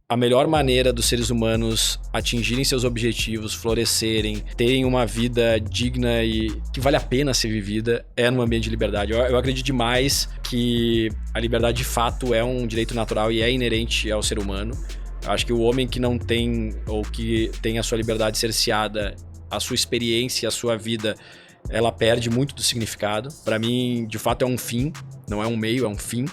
a melhor maneira dos seres humanos atingirem seus objetivos, florescerem, terem uma vida digna e que vale a pena ser vivida é num ambiente de liberdade. Eu acredito demais que a liberdade de fato é um direito natural e é inerente ao ser humano. Eu acho que o homem que não tem ou que tem a sua liberdade cerceada, a sua experiência, a sua vida, ela perde muito do significado. Para mim, de fato, é um fim, não é um meio, é um fim.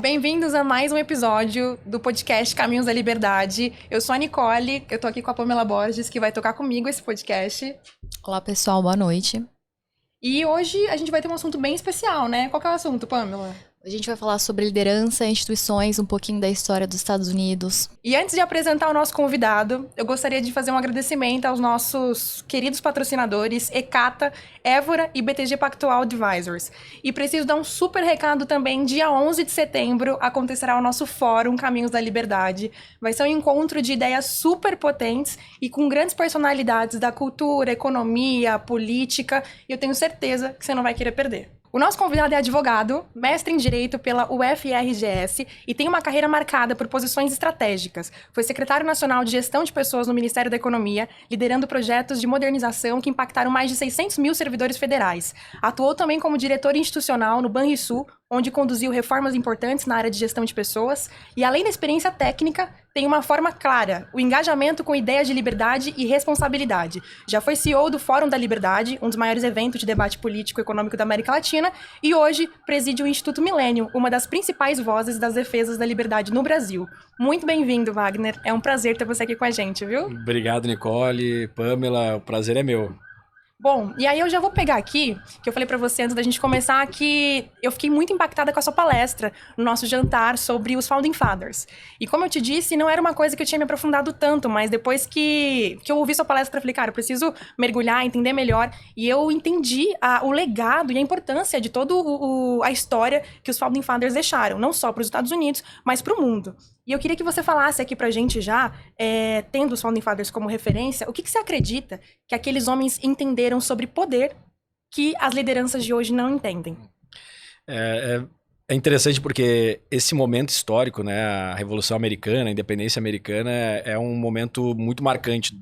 Bem-vindos a mais um episódio do podcast Caminhos da Liberdade. Eu sou a Nicole, eu tô aqui com a Pamela Borges, que vai tocar comigo esse podcast. Olá, pessoal, boa noite. E hoje a gente vai ter um assunto bem especial, né? Qual que é o assunto, Pamela? A gente vai falar sobre liderança, instituições, um pouquinho da história dos Estados Unidos. E antes de apresentar o nosso convidado, eu gostaria de fazer um agradecimento aos nossos queridos patrocinadores Ecata, Évora e BTG Pactual Advisors. E preciso dar um super recado também, dia 11 de setembro acontecerá o nosso Fórum Caminhos da Liberdade. Vai ser um encontro de ideias super potentes e com grandes personalidades da cultura, economia, política, e eu tenho certeza que você não vai querer perder. O nosso convidado é advogado, mestre em Direito pela UFRGS e tem uma carreira marcada por posições estratégicas. Foi secretário nacional de Gestão de Pessoas no Ministério da Economia, liderando projetos de modernização que impactaram mais de 600 mil servidores federais. Atuou também como diretor institucional no Banrisul, onde conduziu reformas importantes na área de gestão de pessoas. E além da experiência técnica, tem uma forma clara, o engajamento com ideias de liberdade e responsabilidade. Já foi CEO do Fórum da Liberdade, um dos maiores eventos de debate político e econômico da América Latina, e hoje preside o Instituto Milênio, uma das principais vozes das defesas da liberdade no Brasil. Muito bem-vindo, Wagner. É um prazer ter você aqui com a gente, viu? Obrigado, Nicole, Pamela, o prazer é meu. Bom, e aí eu já vou pegar aqui, que eu falei pra você antes da gente começar, que eu fiquei muito impactada com a sua palestra no nosso jantar sobre os Founding Fathers. E como eu te disse, não era uma coisa que eu tinha me aprofundado tanto, mas depois que eu ouvi sua palestra, eu falei, cara, eu preciso mergulhar, entender melhor. E eu entendi o legado e a importância de toda a história que os Founding Fathers deixaram, não só para os Estados Unidos, mas para o mundo. E eu queria que você falasse aqui pra gente já, tendo os Founding Fathers como referência, o que você acredita que aqueles homens entenderam sobre poder que as lideranças de hoje não entendem? É interessante porque esse momento histórico, né, a Revolução Americana, a Independência Americana, é um momento muito marcante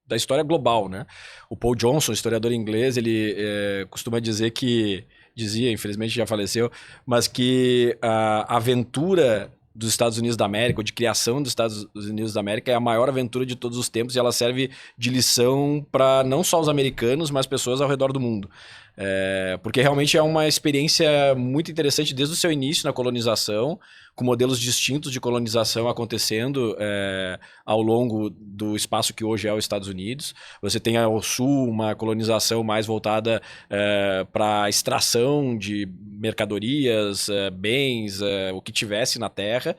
da história global, né? O Paul Johnson, historiador inglês, ele costuma dizer dizia, infelizmente já faleceu, mas que a aventura dos Estados Unidos da América, ou de criação dos Estados Unidos da América, é a maior aventura de todos os tempos e ela serve de lição para não só os americanos, mas pessoas ao redor do mundo. Porque realmente é uma experiência muito interessante desde o seu início na colonização, com modelos distintos de colonização acontecendo ao longo do espaço que hoje é os Estados Unidos. Você tem ao sul uma colonização mais voltada para a extração de mercadorias, bens, o que tivesse na terra,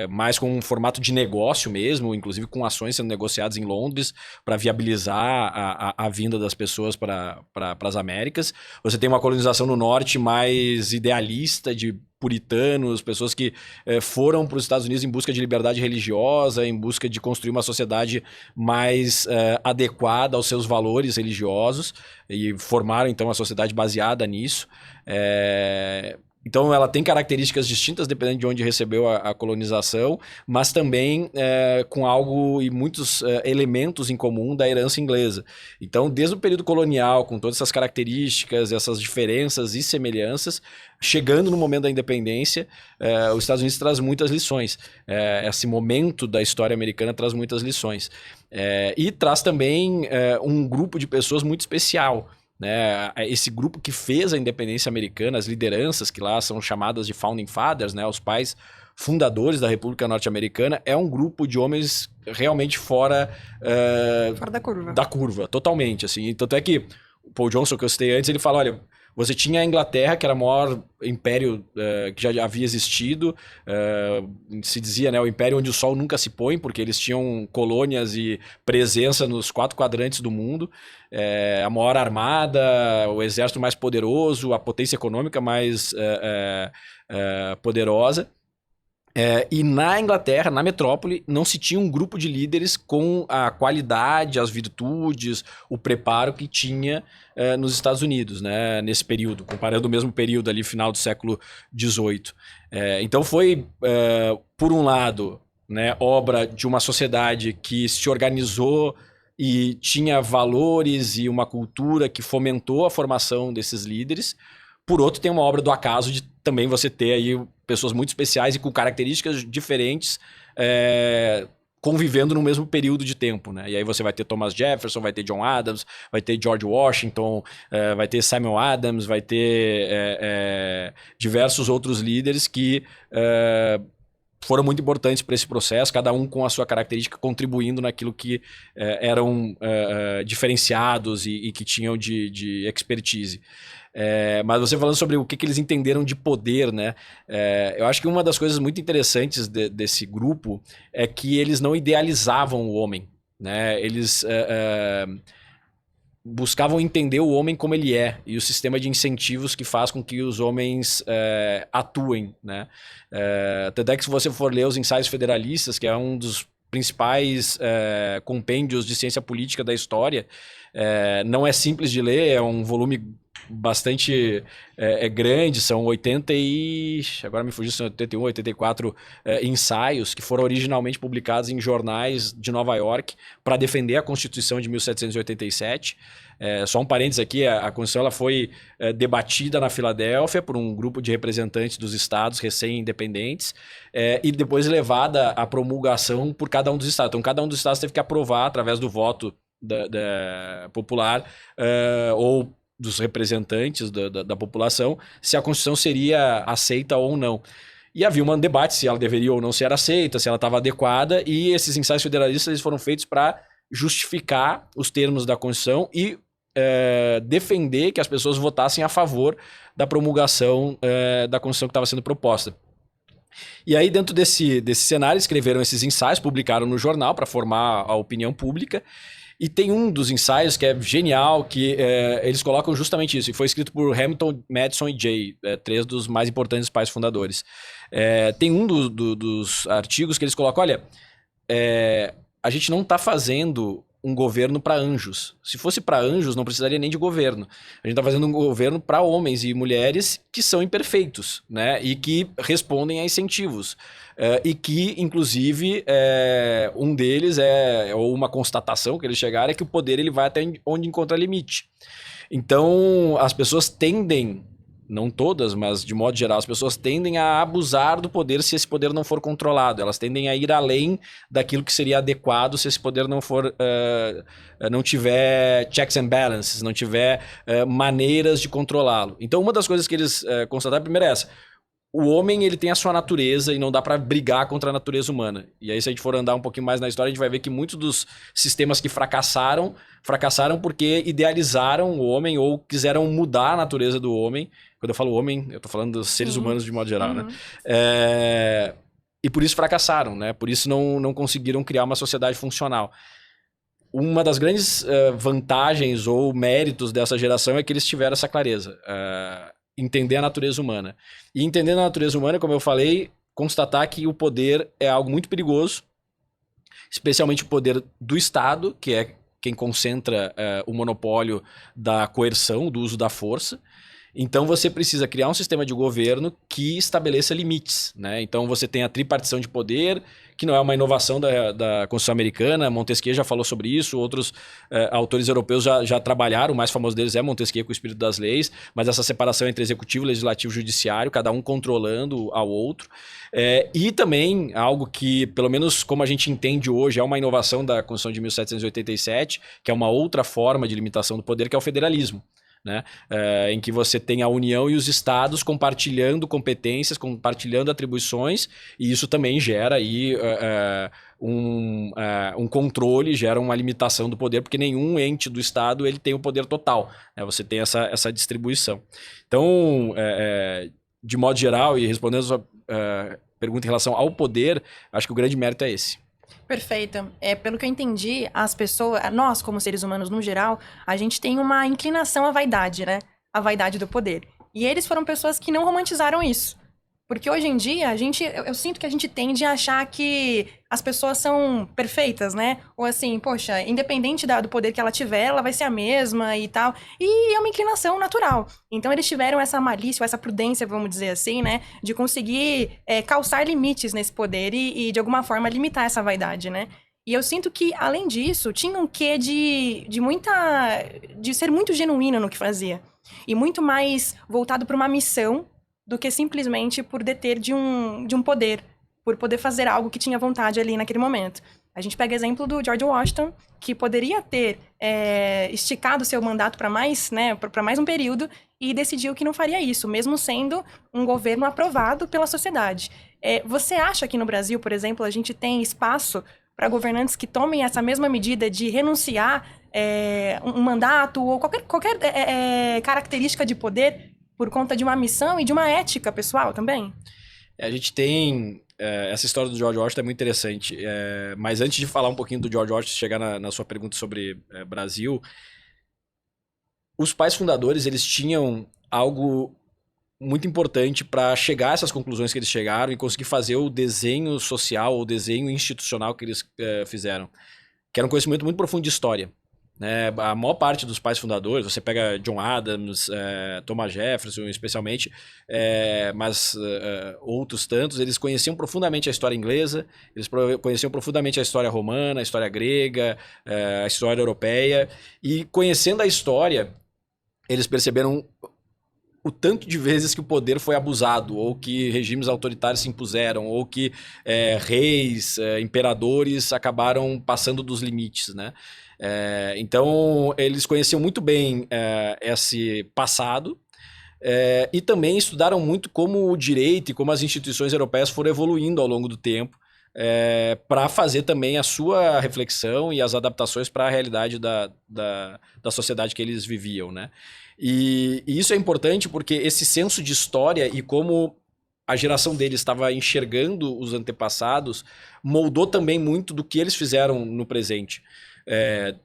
mais com um formato de negócio mesmo, inclusive com ações sendo negociadas em Londres para viabilizar a vinda das pessoas para as Américas. Você tem uma colonização no norte mais idealista, de puritanos, pessoas que foram para os Estados Unidos em busca de liberdade religiosa, em busca de construir uma sociedade mais adequada aos seus valores religiosos e formaram então a sociedade baseada nisso. Então ela tem características distintas dependendo de onde recebeu a colonização, mas também com algo e muitos elementos em comum da herança inglesa. Então, desde o período colonial, com todas essas características, essas diferenças e semelhanças, chegando no momento da independência, os Estados Unidos traz muitas lições. Esse momento da história americana traz muitas lições. E traz também um grupo de pessoas muito especial, né? Esse grupo que fez a independência americana, as lideranças que lá são chamadas de Founding Fathers, né? Os pais fundadores da República Norte-Americana, é um grupo de homens realmente fora da curva, totalmente. Assim. Tanto é que o Paul Johnson, que eu citei antes, ele fala, olha, você tinha a Inglaterra, que era o maior império que já havia existido, se dizia, né, o império onde o sol nunca se põe, porque eles tinham colônias e presença nos 4 quadrantes do mundo, a maior armada, o exército mais poderoso, a potência econômica mais poderosa. E na Inglaterra, na metrópole, não se tinha um grupo de líderes com a qualidade, as virtudes, o preparo que tinha nos Estados Unidos, né, nesse período, comparando o mesmo período ali, final do século XVIII. Então foi, por um lado, né, obra de uma sociedade que se organizou e tinha valores e uma cultura que fomentou a formação desses líderes. Por outro, tem uma obra do acaso de também você ter aí pessoas muito especiais e com características diferentes convivendo no mesmo período de tempo, né? E aí você vai ter Thomas Jefferson, vai ter John Adams, vai ter George Washington, vai ter Samuel Adams, vai ter diversos outros líderes que foram muito importantes para esse processo, cada um com a sua característica, contribuindo naquilo que eram diferenciados e que tinham de expertise. Mas você falando sobre o que eles entenderam de poder, né? Eu acho que uma das coisas muito interessantes desse grupo é que eles não idealizavam o homem, né? Eles buscavam entender o homem como ele é e o sistema de incentivos que faz com que os homens atuem, né? Tanto é que se você for ler os Ensaios Federalistas, que é um dos principais compêndios de ciência política da história, não é simples de ler, é um volume bastante grande, são 80 e... agora me fugiu, são 81, 84 ensaios que foram originalmente publicados em jornais de Nova York para defender a Constituição de 1787. Só um parênteses aqui, a Constituição ela foi debatida na Filadélfia por um grupo de representantes dos estados recém-independentes e depois levada à promulgação por cada um dos estados. Então, cada um dos estados teve que aprovar, através do voto popular ou dos representantes da população, se a Constituição seria aceita ou não. E havia um debate se ela deveria ou não ser aceita, se ela estava adequada, e esses ensaios federalistas eles foram feitos para justificar os termos da Constituição e defender que as pessoas votassem a favor da promulgação da Constituição que estava sendo proposta. E aí, dentro desse cenário, escreveram esses ensaios, publicaram no jornal para formar a opinião pública. E tem um dos ensaios que é genial, que eles colocam justamente isso. E foi escrito por Hamilton, Madison e Jay, três dos mais importantes pais fundadores. Tem um dos artigos que eles colocam, olha, a gente não está fazendo um governo para anjos. Se fosse para anjos, não precisaria nem de governo. A gente está fazendo um governo para homens e mulheres que são imperfeitos, né? E que respondem a incentivos. E que, inclusive, um deles ou uma constatação que eles chegaram, é que o poder ele vai até onde encontra limite. Então, as pessoas tendem, não todas, mas de modo geral, as pessoas tendem a abusar do poder se esse poder não for controlado. Elas tendem a ir além daquilo que seria adequado se esse poder não for, não tiver checks and balances, não tiver maneiras de controlá-lo. Então, uma das coisas que eles constataram, primeiro é essa. O homem ele tem a sua natureza e não dá para brigar contra a natureza humana. E aí, se a gente for andar um pouquinho mais na história, a gente vai ver que muitos dos sistemas que fracassaram porque idealizaram o homem ou quiseram mudar a natureza do homem. Quando eu falo homem, eu tô falando dos seres humanos de modo geral, né? E por isso fracassaram, né? Por isso não conseguiram criar uma sociedade funcional. Uma das grandes vantagens ou méritos dessa geração é que eles tiveram essa clareza. Entender a natureza humana. E entendendo a natureza humana, como eu falei, constatar que o poder é algo muito perigoso, especialmente o poder do Estado, que é quem concentra o monopólio da coerção, do uso da força. Então você precisa criar um sistema de governo que estabeleça limites, né? Então você tem a tripartição de poder, que não é uma inovação da Constituição americana. Montesquieu já falou sobre isso, outros autores europeus já trabalharam, o mais famoso deles é Montesquieu com o Espírito das Leis, mas essa separação entre executivo, legislativo e judiciário, cada um controlando ao outro. E também algo que, pelo menos como a gente entende hoje, é uma inovação da Constituição de 1787, que é uma outra forma de limitação do poder, que é o federalismo. Né? Em que você tem a União e os estados compartilhando competências, compartilhando atribuições, e isso também gera aí um controle, gera uma limitação do poder, porque nenhum ente do estado ele tem o poder total, né? Você tem essa distribuição. Então, de modo geral, e respondendo a sua pergunta em relação ao poder, acho que o grande mérito é esse. Perfeito. Pelo que eu entendi, as pessoas, nós como seres humanos no geral, a gente tem uma inclinação à vaidade, né? A vaidade do poder. E eles foram pessoas que não romantizaram isso. Porque hoje em dia, eu sinto que a gente tende a achar que as pessoas são perfeitas, né? Ou assim, poxa, independente do poder que ela tiver, ela vai ser a mesma e tal. E é uma inclinação natural. Então eles tiveram essa malícia, ou essa prudência, vamos dizer assim, né? De conseguir calçar limites nesse poder e, de alguma forma, limitar essa vaidade, né? E eu sinto que, além disso, tinha um quê de ser muito genuíno no que fazia. E muito mais voltado para uma missão do que simplesmente por deter de um poder, por poder fazer algo que tinha vontade ali naquele momento. A gente pega exemplo do George Washington, que poderia ter esticado seu mandato para mais, né, para mais um período, e decidiu que não faria isso, mesmo sendo um governo aprovado pela sociedade. Você acha que no Brasil, por exemplo, a gente tem espaço para governantes que tomem essa mesma medida de renunciar um mandato ou qualquer característica de poder por conta de uma missão e de uma ética pessoal também? A gente tem... essa história do George Washington é muito interessante. Mas antes de falar um pouquinho do George Washington, chegar na sua pergunta sobre Brasil, os pais fundadores, eles tinham algo muito importante para chegar a essas conclusões que eles chegaram e conseguir fazer o desenho social, o desenho institucional que eles fizeram, que era um conhecimento muito profundo de história. A maior parte dos pais fundadores, você pega John Adams, Thomas Jefferson especialmente, mas outros tantos, eles conheciam profundamente a história inglesa, eles conheciam profundamente a história romana, a história grega, a história europeia, e conhecendo a história, eles perceberam o tanto de vezes que o poder foi abusado, ou que regimes autoritários se impuseram, ou que reis, imperadores acabaram passando dos limites, né? Então, eles conheciam muito bem esse passado, e também estudaram muito como o direito e como as instituições europeias foram evoluindo ao longo do tempo, para fazer também a sua reflexão e as adaptações para a realidade da sociedade que eles viviam, né? E isso é importante porque esse senso de história e como a geração deles estava enxergando os antepassados moldou também muito do que eles fizeram no presente,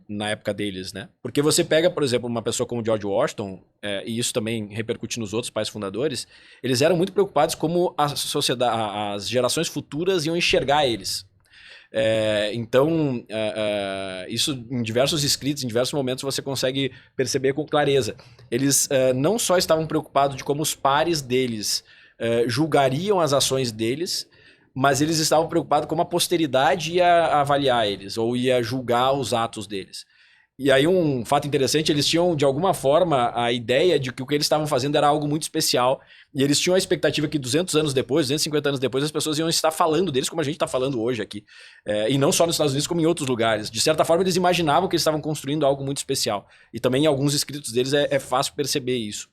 na época deles, né? Porque você pega, por exemplo, uma pessoa como George Washington, e isso também repercute nos outros pais fundadores, eles eram muito preocupados como a sociedade, as gerações futuras iam enxergar eles. Então, isso em diversos escritos, em diversos momentos você consegue perceber com clareza. Eles não só estavam preocupados de como os pares deles julgariam as ações deles, mas eles estavam preocupados como a posteridade ia avaliar eles, ou ia julgar os atos deles. E aí um fato interessante, eles tinham de alguma forma a ideia de que o que eles estavam fazendo era algo muito especial, e eles tinham a expectativa que 200 anos depois, 250 anos depois, as pessoas iam estar falando deles como a gente está falando hoje aqui. E não só nos Estados Unidos, como em outros lugares. De certa forma, eles imaginavam que eles estavam construindo algo muito especial. E também em alguns escritos deles é fácil perceber isso.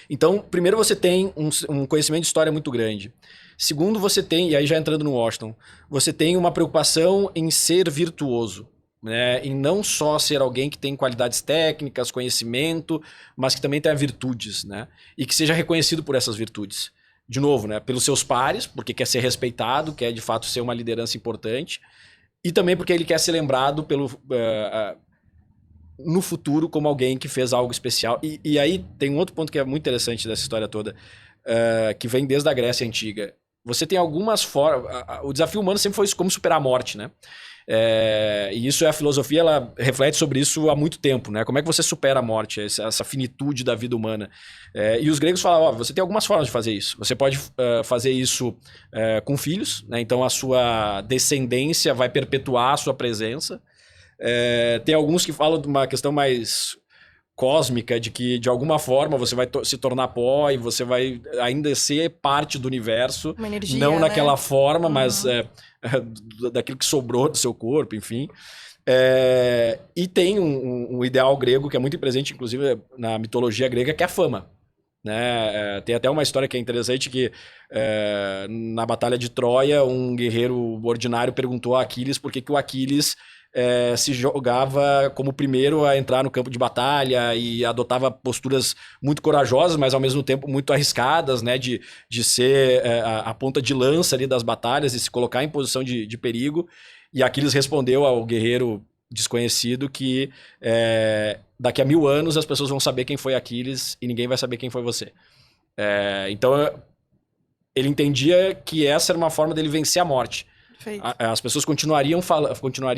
Então, primeiro você tem um conhecimento de história muito grande. Segundo, você tem, e aí já entrando no Washington, você tem uma preocupação em ser virtuoso, né? Em não só ser alguém que tem qualidades técnicas, conhecimento, mas que também tenha virtudes, né? E que seja reconhecido por essas virtudes. De novo, né? Pelos seus pares, porque quer ser respeitado, quer de fato ser uma liderança importante, e também porque ele quer ser lembrado no futuro como alguém que fez algo especial. E aí tem um outro ponto que é muito interessante dessa história toda, que vem desde a Grécia Antiga. Você tem algumas formas... O desafio humano sempre foi como superar a morte, né? E isso a filosofia, ela reflete sobre isso há muito tempo, né? Como é que você supera a morte, essa finitude da vida humana? E os gregos falavam, você tem algumas formas de fazer isso. Você pode fazer isso com filhos, né? Então a sua descendência vai perpetuar a sua presença. Tem alguns que falam de uma questão mais cósmica, de que de alguma forma você vai se tornar pó e você vai ainda ser parte do universo, Uma energia, não naquela né? forma, mas daquilo que sobrou do seu corpo, enfim. E tem um ideal grego que é muito presente, inclusive, na mitologia grega, que é a fama. Né? Tem até uma história que é interessante que na Batalha de Troia, um guerreiro ordinário perguntou a Aquiles por que o Aquiles se jogava como o primeiro a entrar no campo de batalha e adotava posturas muito corajosas, mas ao mesmo tempo muito arriscadas, né? De ser a ponta de lança ali das batalhas e se colocar em posição de perigo. E Aquiles respondeu ao guerreiro desconhecido que daqui a 1000 anos as pessoas vão saber quem foi Aquiles e ninguém vai saber quem foi você. Então ele entendia que essa era uma forma dele vencer a morte. Perfeito. As pessoas continuariam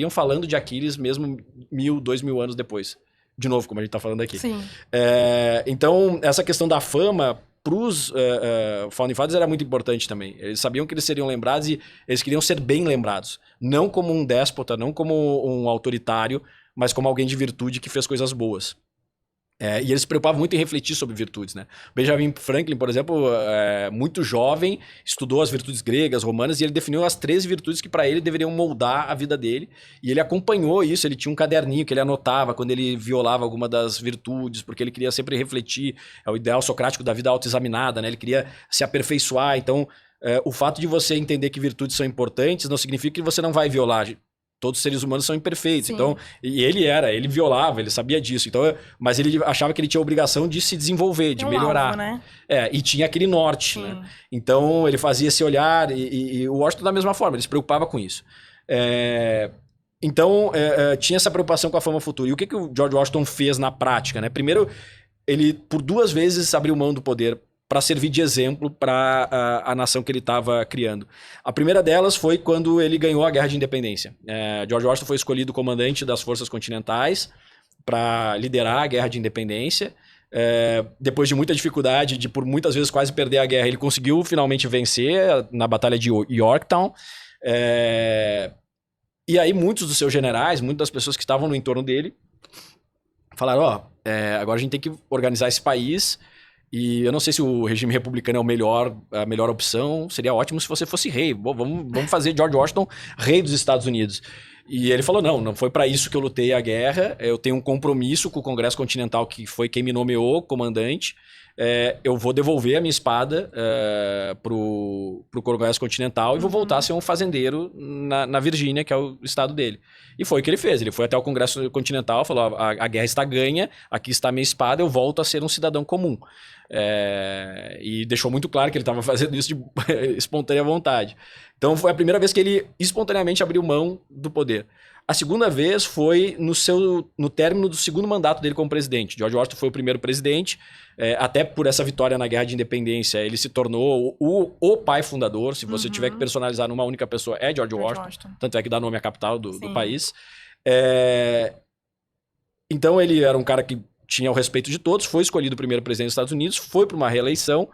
falando de Aquiles mesmo 1000, 2000 anos depois. De novo, como a gente tá falando aqui. Sim. Então, essa questão da fama pros Founding Fathers era muito importante também. Eles sabiam que eles seriam lembrados e eles queriam ser bem lembrados. Não como um déspota, não como um autoritário, mas como alguém de virtude que fez coisas boas. E eles se preocupavam muito em refletir sobre virtudes, né? Benjamin Franklin, por exemplo, muito jovem, estudou as virtudes gregas, romanas, e ele definiu as 13 virtudes que para ele deveriam moldar a vida dele. E ele acompanhou isso, ele tinha um caderninho que ele anotava quando ele violava alguma das virtudes, porque ele queria sempre refletir, é o ideal socrático da vida autoexaminada, né? Ele queria se aperfeiçoar. Então, o fato de você entender que virtudes são importantes não significa que você não vai violar. Todos os seres humanos são imperfeitos. Sim. Então, e ele violava, ele sabia disso. Então, mas ele achava que ele tinha a obrigação de se desenvolver, de melhorar. Alvo, né? E tinha aquele norte, Sim. né? Então, ele fazia esse olhar e o Washington da mesma forma, ele se preocupava com isso. Então, tinha essa preocupação com a fama futura. E o que o George Washington fez na prática, né? Primeiro, ele por 2 vezes abriu mão do poder para servir de exemplo para a nação que ele estava criando. A primeira delas foi quando ele ganhou a Guerra de Independência. George Washington foi escolhido comandante das forças continentais para liderar a Guerra de Independência. Depois de muita dificuldade, de por muitas vezes quase perder a guerra, ele conseguiu finalmente vencer na Batalha de Yorktown. E aí muitos dos seus generais, muitas das pessoas que estavam no entorno dele, falaram, agora a gente tem que organizar esse país. E eu não sei se o regime republicano é a melhor opção. Seria ótimo se você fosse rei. Vamos fazer George Washington rei dos Estados Unidos. E ele falou, não foi para isso que eu lutei a guerra. Eu tenho um compromisso com o Congresso Continental, que foi quem me nomeou comandante. Eu vou devolver a minha espada pro Congresso Continental e vou voltar a ser um fazendeiro na Virgínia, que é o estado dele. E foi o que ele fez. Ele foi até o Congresso Continental, falou, a guerra está ganha, aqui está a minha espada, eu volto a ser um cidadão comum. E deixou muito claro que ele estava fazendo isso de espontânea vontade. Então foi a primeira vez que ele espontaneamente abriu mão do poder. A segunda vez foi no término do segundo mandato dele como presidente. George Washington foi o primeiro presidente, até por essa vitória na Guerra de Independência, ele se tornou o pai fundador. Se você tiver que personalizar numa única pessoa, é George Washington. Tanto é que dá nome à capital do país. Então ele era um cara que tinha o respeito de todos, foi escolhido o primeiro presidente dos Estados Unidos, foi para uma reeleição.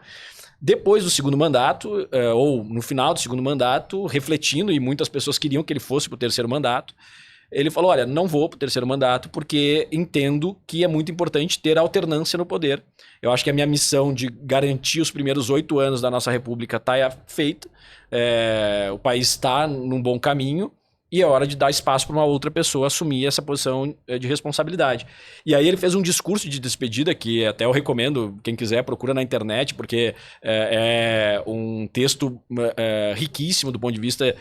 Depois do segundo mandato, ou no final do segundo mandato, refletindo, e muitas pessoas queriam que ele fosse para o terceiro mandato, ele falou, olha, não vou para o terceiro mandato porque entendo que é muito importante ter alternância no poder. Eu acho que a minha missão de garantir os primeiros 8 anos da nossa república está feita, o país está num bom caminho, e é hora de dar espaço para uma outra pessoa assumir essa posição de responsabilidade. E aí ele fez um discurso de despedida, que até eu recomendo, quem quiser, procura na internet, porque é um texto riquíssimo do ponto de vista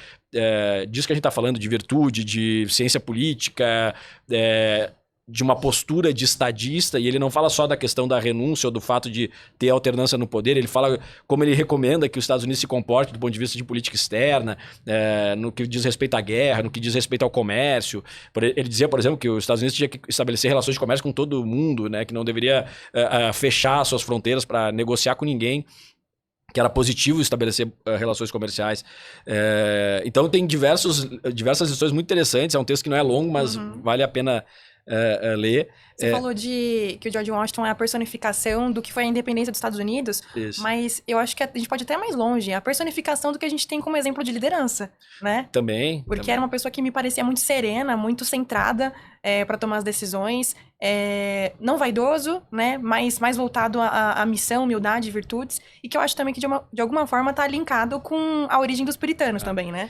disso que a gente está falando, de virtude, de ciência política, de uma postura de estadista, e ele não fala só da questão da renúncia ou do fato de ter alternância no poder, ele fala como ele recomenda que os Estados Unidos se comportem do ponto de vista de política externa, no que diz respeito à guerra, no que diz respeito ao comércio. Ele dizia, por exemplo, que os Estados Unidos tinha que estabelecer relações de comércio com todo mundo, né, que não deveria fechar suas fronteiras para negociar com ninguém, que era positivo estabelecer relações comerciais. Então tem diversas lições muito interessantes, é um texto que não é longo, mas vale a pena ler. Você falou que o George Washington é a personificação do que foi a independência dos Estados Unidos, mas eu acho que a gente pode ir até mais longe, a personificação do que a gente tem como exemplo de liderança, né? Também. Porque era uma pessoa que me parecia muito serena, muito centrada para tomar as decisões, não vaidoso, né? Mas mais voltado à missão, humildade, virtudes, e que eu acho também que de alguma forma está linkado com a origem dos puritanos também, né?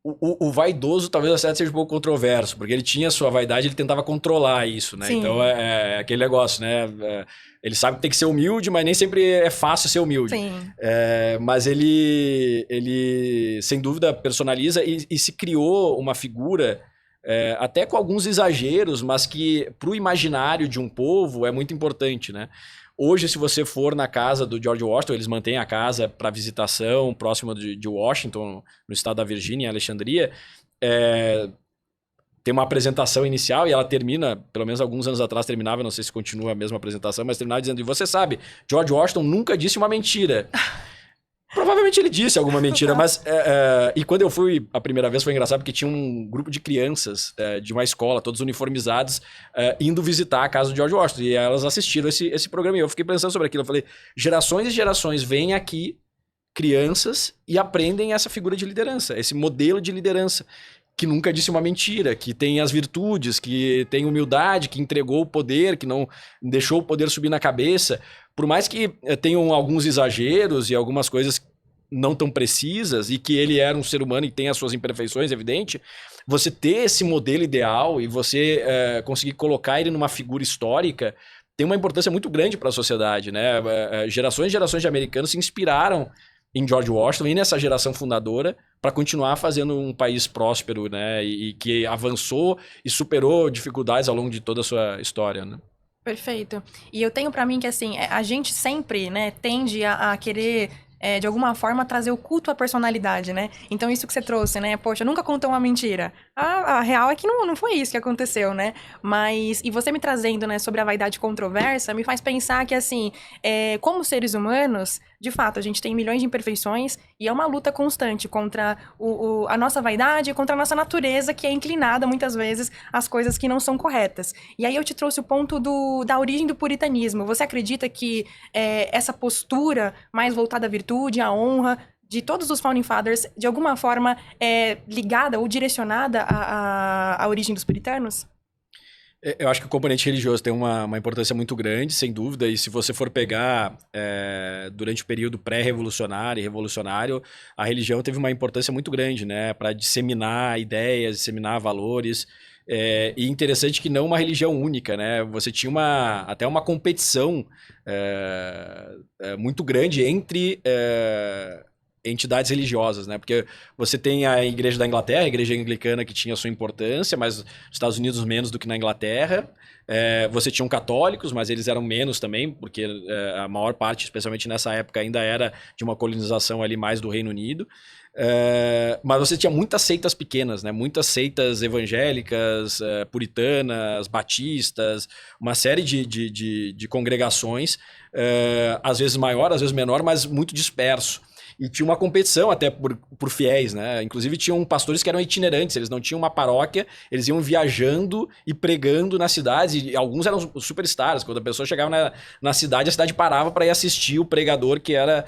O vaidoso talvez até seja um pouco controverso, porque ele tinha sua vaidade, ele tentava controlar isso, né? Sim. Então é aquele negócio, né? Ele sabe que tem que ser humilde, mas nem sempre é fácil ser humilde. Sim. Mas ele sem dúvida personaliza e se criou uma figura, até com alguns exageros, mas que para o imaginário de um povo é muito importante, né? Hoje, se você for na casa do George Washington, eles mantêm a casa para visitação próxima de Washington, no estado da Virgínia, em Alexandria. Tem uma apresentação inicial e ela termina, pelo menos alguns anos atrás terminava, não sei se continua a mesma apresentação, mas terminava dizendo, e você sabe, George Washington nunca disse uma mentira. Provavelmente ele disse alguma mentira, mas... e quando eu fui a primeira vez foi engraçado, porque tinha um grupo de crianças de uma escola, todos uniformizados, indo visitar a casa do George Washington. E elas assistiram esse programa. E eu fiquei pensando sobre aquilo. Eu falei, gerações e gerações vêm aqui, crianças, e aprendem essa figura de liderança, esse modelo de liderança, que nunca disse uma mentira, que tem as virtudes, que tem humildade, que entregou o poder, que não deixou o poder subir na cabeça. Por mais que tenham alguns exageros e algumas coisas não tão precisas, e que ele era um ser humano e tem as suas imperfeições, evidente, você ter esse modelo ideal e você conseguir colocar ele numa figura histórica tem uma importância muito grande para a sociedade, né? Gerações e gerações de americanos se inspiraram em George Washington e nessa geração fundadora para continuar fazendo um país próspero, né? E que avançou e superou dificuldades ao longo de toda a sua história, né? Perfeito. E eu tenho pra mim que, assim, a gente sempre, né, tende a querer, de alguma forma, trazer o culto à personalidade, né? Então, isso que você trouxe, né? Poxa, nunca contou uma mentira. A real é que não foi isso que aconteceu, né? Mas, e você me trazendo, né, sobre a vaidade controversa, me faz pensar que, assim, como seres humanos, de fato, a gente tem milhões de imperfeições e é uma luta constante contra a nossa vaidade e contra a nossa natureza, que é inclinada, muitas vezes, às coisas que não são corretas. E aí eu te trouxe o ponto da origem do puritanismo. Você acredita que essa postura mais voltada à virtude, à honra, de todos os Founding Fathers, de alguma forma, é ligada ou direcionada à origem dos puritanos? Eu acho que o componente religioso tem uma importância muito grande, sem dúvida, e se você for pegar durante o período pré-revolucionário e revolucionário, a religião teve uma importância muito grande, né, para disseminar ideias, disseminar valores, e interessante que não uma religião única, né, você tinha até uma competição muito grande entre entidades religiosas, né? Porque você tem a Igreja da Inglaterra, a Igreja Anglicana, que tinha sua importância, mas nos Estados Unidos menos do que na Inglaterra. Você tinha católicos, mas eles eram menos também, porque a maior parte, especialmente nessa época, ainda era de uma colonização ali mais do Reino Unido. Mas você tinha muitas seitas pequenas, né? Muitas seitas evangélicas, puritanas, batistas, uma série de congregações, às vezes maior, às vezes menor, mas muito disperso. E tinha uma competição até por fiéis, né? Inclusive tinham pastores que eram itinerantes, eles não tinham uma paróquia, eles iam viajando e pregando nas cidades, e alguns eram superstars. Quando a pessoa chegava na cidade, a cidade parava para ir assistir o pregador, que era...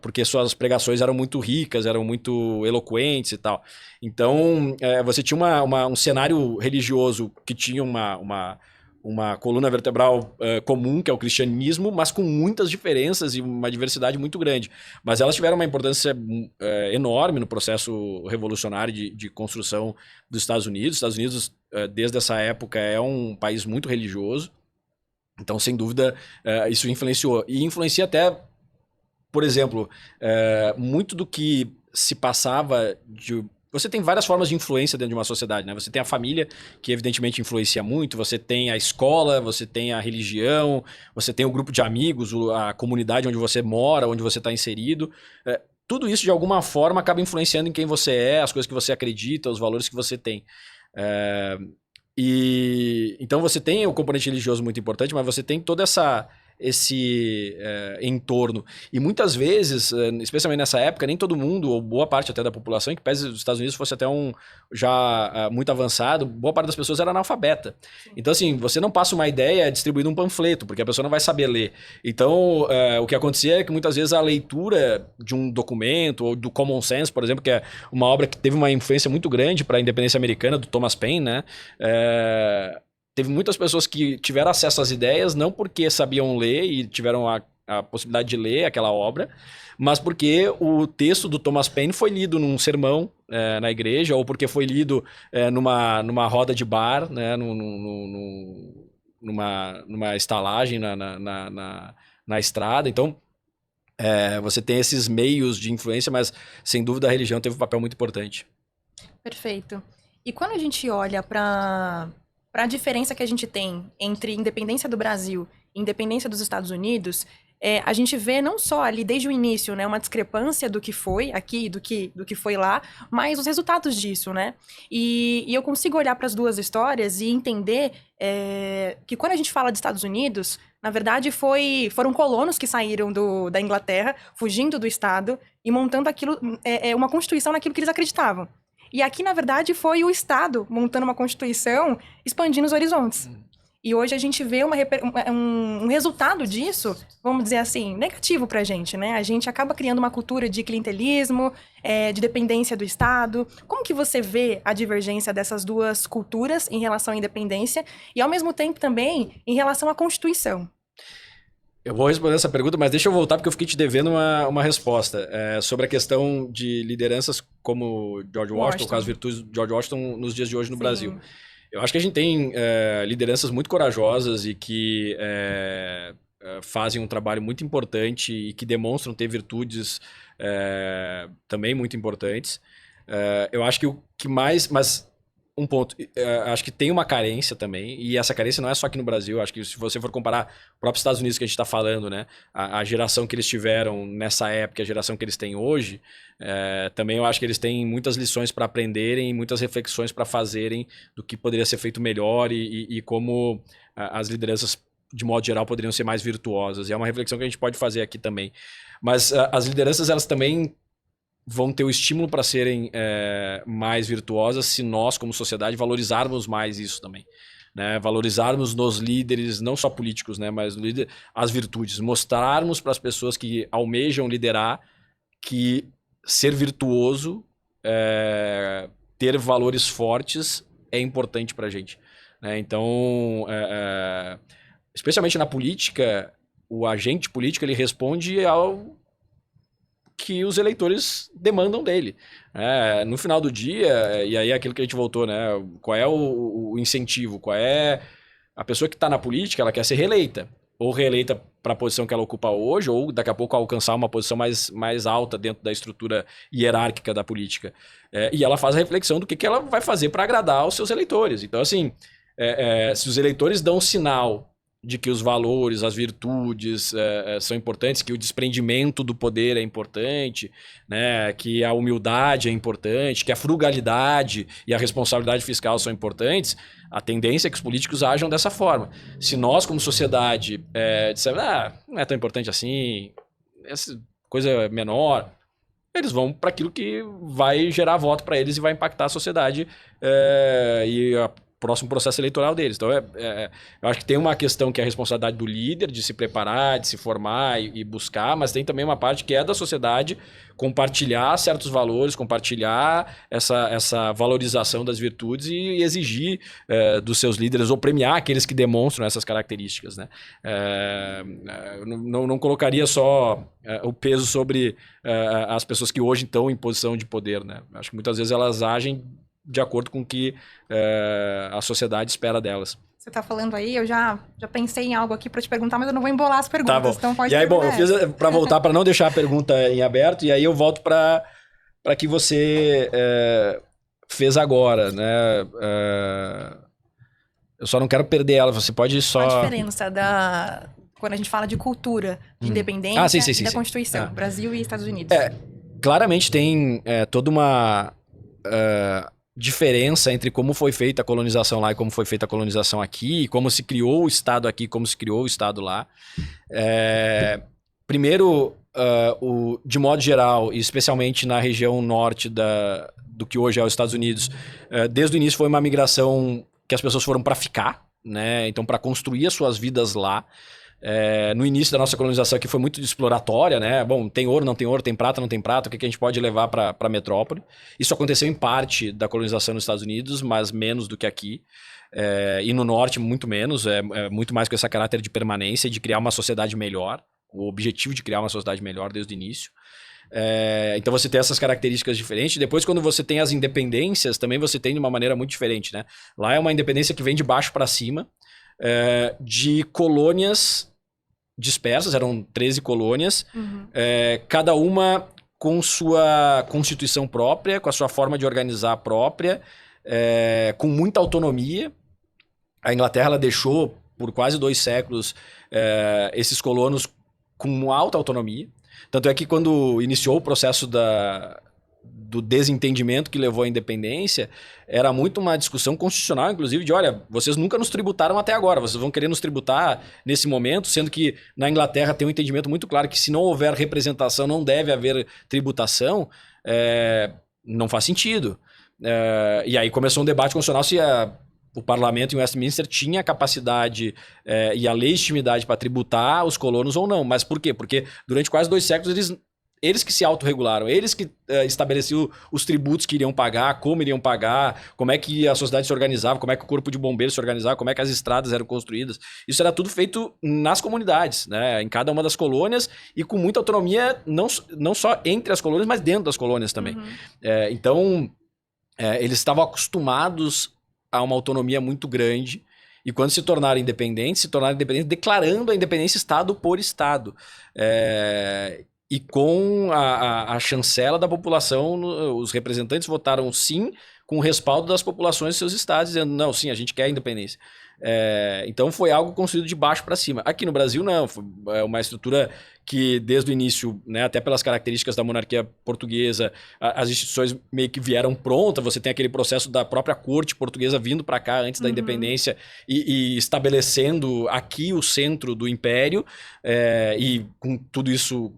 porque suas pregações eram muito ricas, eram muito eloquentes e tal. Então, você tinha um cenário religioso que tinha uma coluna vertebral comum, que é o cristianismo, mas com muitas diferenças e uma diversidade muito grande. Mas elas tiveram uma importância enorme no processo revolucionário de construção dos Estados Unidos. Os Estados Unidos, desde essa época, é um país muito religioso. Então, sem dúvida, isso influenciou. E influencia até, por exemplo, muito do que se passava de... Você tem várias formas de influência dentro de uma sociedade, né? Você tem a família, que evidentemente influencia muito, você tem a escola, você tem a religião, você tem o grupo de amigos, a comunidade onde você mora, onde você está inserido. Tudo isso, de alguma forma, acaba influenciando em quem você é, as coisas que você acredita, os valores que você tem. Então você tem o componente religioso muito importante, mas você tem todo esse entorno. E muitas vezes, especialmente nessa época, nem todo mundo, ou boa parte até da população, que pese os Estados Unidos fosse até já muito avançado, boa parte das pessoas era analfabeta. Então, assim, você não passa uma ideia distribuindo um panfleto, porque a pessoa não vai saber ler. Então, o que acontecia é que muitas vezes a leitura de um documento, ou do Common Sense, por exemplo, que é uma obra que teve uma influência muito grande para a independência americana, do Thomas Paine, né? Teve muitas pessoas que tiveram acesso às ideias, não porque sabiam ler e tiveram a possibilidade de ler aquela obra, mas porque o texto do Thomas Paine foi lido num sermão na igreja, ou porque foi lido numa roda de bar, né, numa estalagem na estrada. Então, você tem esses meios de influência, mas sem dúvida a religião teve um papel muito importante. Perfeito. E quando a gente olha para a diferença que a gente tem entre independência do Brasil e independência dos Estados Unidos, a gente vê não só ali desde o início, né, uma discrepância do que foi aqui, do que foi lá, mas os resultados disso, né? E eu consigo olhar para as duas histórias e entender que quando a gente fala dos Estados Unidos, na verdade foram colonos que saíram da Inglaterra, fugindo do Estado e montando aquilo, uma constituição naquilo que eles acreditavam. E aqui, na verdade, foi o Estado montando uma constituição, expandindo os horizontes. E hoje a gente vê um resultado disso, vamos dizer assim, negativo pra gente, né? A gente acaba criando uma cultura de clientelismo, de dependência do Estado. Como que você vê a divergência dessas duas culturas em relação à independência e, ao mesmo tempo, também em relação à Constituição? Eu vou responder essa pergunta, mas deixa eu voltar porque eu fiquei te devendo uma resposta sobre a questão de lideranças como George Washington, com as virtudes de George Washington nos dias de hoje no Brasil. Eu acho que a gente tem lideranças muito corajosas e que fazem um trabalho muito importante e que demonstram ter virtudes também muito importantes. Eu acho que o que mais... Mas um ponto, acho que tem uma carência também, e essa carência não é só aqui no Brasil, acho que se você for comparar o próprio Estados Unidos que a gente está falando, né, a geração que eles tiveram nessa época, a geração que eles têm hoje, também eu acho que eles têm muitas lições para aprenderem, muitas reflexões para fazerem do que poderia ser feito melhor e como as lideranças, de modo geral, poderiam ser mais virtuosas, e é uma reflexão que a gente pode fazer aqui também. Mas as lideranças, elas também vão ter o estímulo para serem mais virtuosas se nós, como sociedade, valorizarmos mais isso também. Né? Valorizarmos nos líderes, não só políticos, né? Mas as virtudes. Mostrarmos para as pessoas que almejam liderar que ser virtuoso, ter valores fortes é importante para a gente. Né? Então, especialmente na política, o agente político ele responde ao que os eleitores demandam dele. No final do dia, e aí é aquilo que a gente voltou, né? Qual é o incentivo? Qual é a pessoa que está na política, ela quer ser reeleita. Ou reeleita para a posição que ela ocupa hoje, ou daqui a pouco alcançar uma posição mais alta dentro da estrutura hierárquica da política. E ela faz a reflexão do que ela vai fazer para agradar os seus eleitores. Então, assim, se os eleitores dão um sinal de que os valores, as virtudes são importantes, que o desprendimento do poder é importante, né, que a humildade é importante, que a frugalidade e a responsabilidade fiscal são importantes, a tendência é que os políticos ajam dessa forma. Se nós, como sociedade, dissermos, não é tão importante assim, essa coisa é menor, eles vão para aquilo que vai gerar voto para eles e vai impactar a sociedade e a próximo processo eleitoral deles. Então, eu acho que tem uma questão que é a responsabilidade do líder de se preparar, de se formar e buscar, mas tem também uma parte que é da sociedade compartilhar certos valores, compartilhar essa valorização das virtudes e exigir dos seus líderes ou premiar aqueles que demonstram essas características. Né? Não colocaria só o peso sobre as pessoas que hoje estão em posição de poder. Né? Acho que muitas vezes elas agem de acordo com o que a sociedade espera delas. Você tá falando aí, eu já pensei em algo aqui para te perguntar, mas eu não vou embolar as perguntas, tá bom. Então pode E aí, bom, eu perguntar. fiz para voltar, para não deixar a pergunta em aberto, e aí eu volto para que você fez agora, né? Eu só não quero perder ela, você pode só... Qual a diferença quando a gente fala de cultura, de independência sim, e da sim. Constituição, Brasil e Estados Unidos? Claramente tem toda uma... diferença entre como foi feita a colonização lá e como foi feita a colonização aqui, como se criou o Estado aqui, como se criou o Estado lá. Primeiro, de modo geral, e especialmente na região norte do que hoje é os Estados Unidos, desde o início foi uma migração que as pessoas foram para ficar, né? Então para construir as suas vidas lá. No início da nossa colonização aqui foi muito exploratória, né? Bom, tem ouro, não tem ouro, tem prata, não tem prata, o que a gente pode levar para a metrópole? Isso aconteceu em parte da colonização nos Estados Unidos, mas menos do que aqui. E no norte, muito menos, muito mais com esse caráter de permanência, de criar uma sociedade melhor, o objetivo de criar uma sociedade melhor desde o início. Então você tem essas características diferentes. Depois, quando você tem as independências, também você tem de uma maneira muito diferente, né? Lá é uma independência que vem de baixo para cima, de colônias dispersas, eram 13 colônias, cada uma com sua constituição própria, com a sua forma de organizar própria, com muita autonomia. A Inglaterra ela deixou, por quase 2 séculos, esses colonos com alta autonomia. Tanto é que quando iniciou o processo do desentendimento que levou à independência, era muito uma discussão constitucional, inclusive, de olha, vocês nunca nos tributaram até agora, vocês vão querer nos tributar nesse momento, sendo que na Inglaterra tem um entendimento muito claro que se não houver representação, não deve haver tributação, não faz sentido. E aí começou um debate constitucional se o parlamento em Westminster tinha a capacidade e a legitimidade para tributar os colonos ou não. Mas por quê? Porque durante quase 2 séculos eles que se autorregularam, eles que estabeleciam os tributos que iriam pagar, como é que a sociedade se organizava, como é que o corpo de bombeiros se organizava, como é que as estradas eram construídas. Isso era tudo feito nas comunidades, né? Em cada uma das colônias e com muita autonomia, não só entre as colônias, mas dentro das colônias também. Então, eles estavam acostumados a uma autonomia muito grande e quando se tornaram independentes declarando a independência Estado por Estado. E com a chancela da população, os representantes votaram sim, com o respaldo das populações de seus estados, dizendo, não, sim, a gente quer a independência. Então foi algo construído de baixo para cima. Aqui no Brasil, não, foi uma estrutura que desde o início, né, até pelas características da monarquia portuguesa, as instituições meio que vieram prontas, você tem aquele processo da própria corte portuguesa vindo para cá antes da independência e estabelecendo aqui o centro do império, e com tudo isso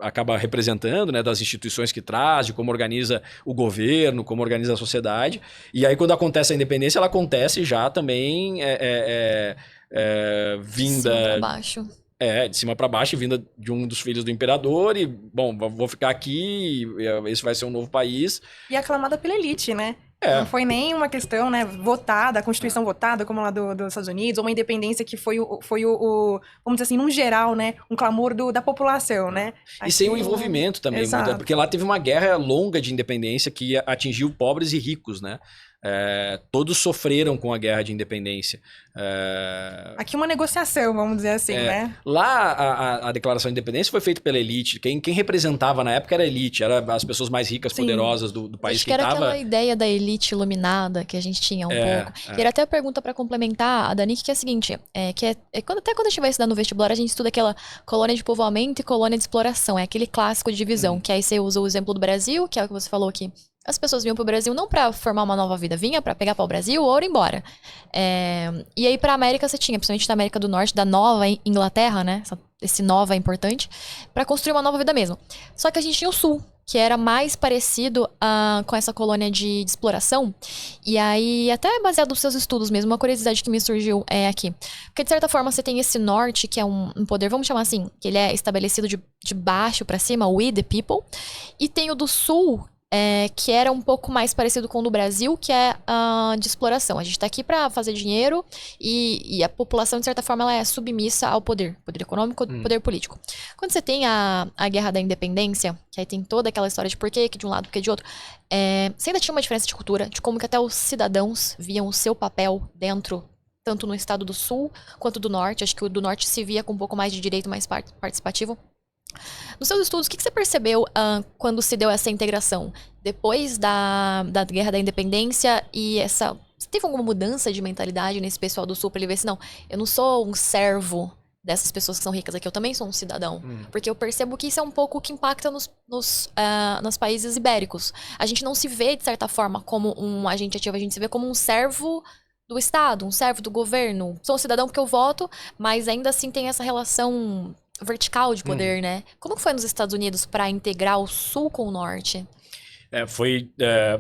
acaba representando, né, das instituições que traz, de como organiza o governo, como organiza a sociedade, e aí quando acontece a independência, ela acontece já também vinda... De cima pra baixo. De cima para baixo, vinda de um dos filhos do imperador e, bom, vou ficar aqui, esse vai ser um novo país. E aclamada pela elite, né? Não foi nem uma questão, né, votada, a Constituição votada, como lá dos Estados Unidos, ou uma independência que foi o vamos dizer assim, num geral, né, um clamor da população, né? E sem o envolvimento também, muito, porque lá teve uma guerra longa de independência que atingiu pobres e ricos, né? Todos sofreram com a guerra de independência. Aqui uma negociação, vamos dizer assim, né? Lá a declaração de independência foi feita pela elite. Quem representava na época era a elite, eram as pessoas mais ricas, poderosas do país. Acho que era aquela ideia da elite iluminada que a gente tinha um pouco. E era até a pergunta para complementar a Dani, que é a seguinte, até quando a gente vai estudar no vestibular, a gente estuda aquela colônia de povoamento e colônia de exploração. É aquele clássico de divisão, que aí você usa o exemplo do Brasil, que é o que você falou aqui. As pessoas vinham pro Brasil não para formar uma nova vida, vinha para pegar para o Brasil ou ir embora. E aí pra América você tinha, principalmente da América do Norte, da Nova Inglaterra, né? Esse nova é importante, para construir uma nova vida mesmo. Só que a gente tinha o Sul, que era mais parecido com essa colônia de exploração. E aí, até baseado nos seus estudos mesmo, uma curiosidade que me surgiu aqui. Porque, de certa forma, você tem esse norte, que é um poder, vamos chamar assim, que ele é estabelecido de baixo para cima, we the people. E tem o do Sul, que era um pouco mais parecido com o do Brasil, que é de exploração. A gente tá aqui para fazer dinheiro e a população, de certa forma, ela é submissa ao poder econômico, poder político. Quando você tem a Guerra da Independência, que aí tem toda aquela história de por que de um lado, por que de outro, você ainda tinha uma diferença de cultura, de como que até os cidadãos viam o seu papel dentro, tanto no estado do Sul quanto do Norte. Acho que o do Norte se via com um pouco mais de direito, mais participativo. Nos seus estudos, o que você percebeu quando se deu essa integração? Depois da Guerra da Independência e teve alguma mudança de mentalidade nesse pessoal do Sul para ele ver assim, não, eu não sou um servo dessas pessoas que são ricas aqui, eu também sou um cidadão. Porque eu percebo que isso é um pouco o que impacta nos países ibéricos. A gente não se vê, de certa forma, como um agente ativo, a gente se vê como um servo do Estado, um servo do governo. Sou um cidadão porque eu voto, mas ainda assim tem essa relação vertical de poder, né? Como que foi nos Estados Unidos para integrar o Sul com o Norte? Foi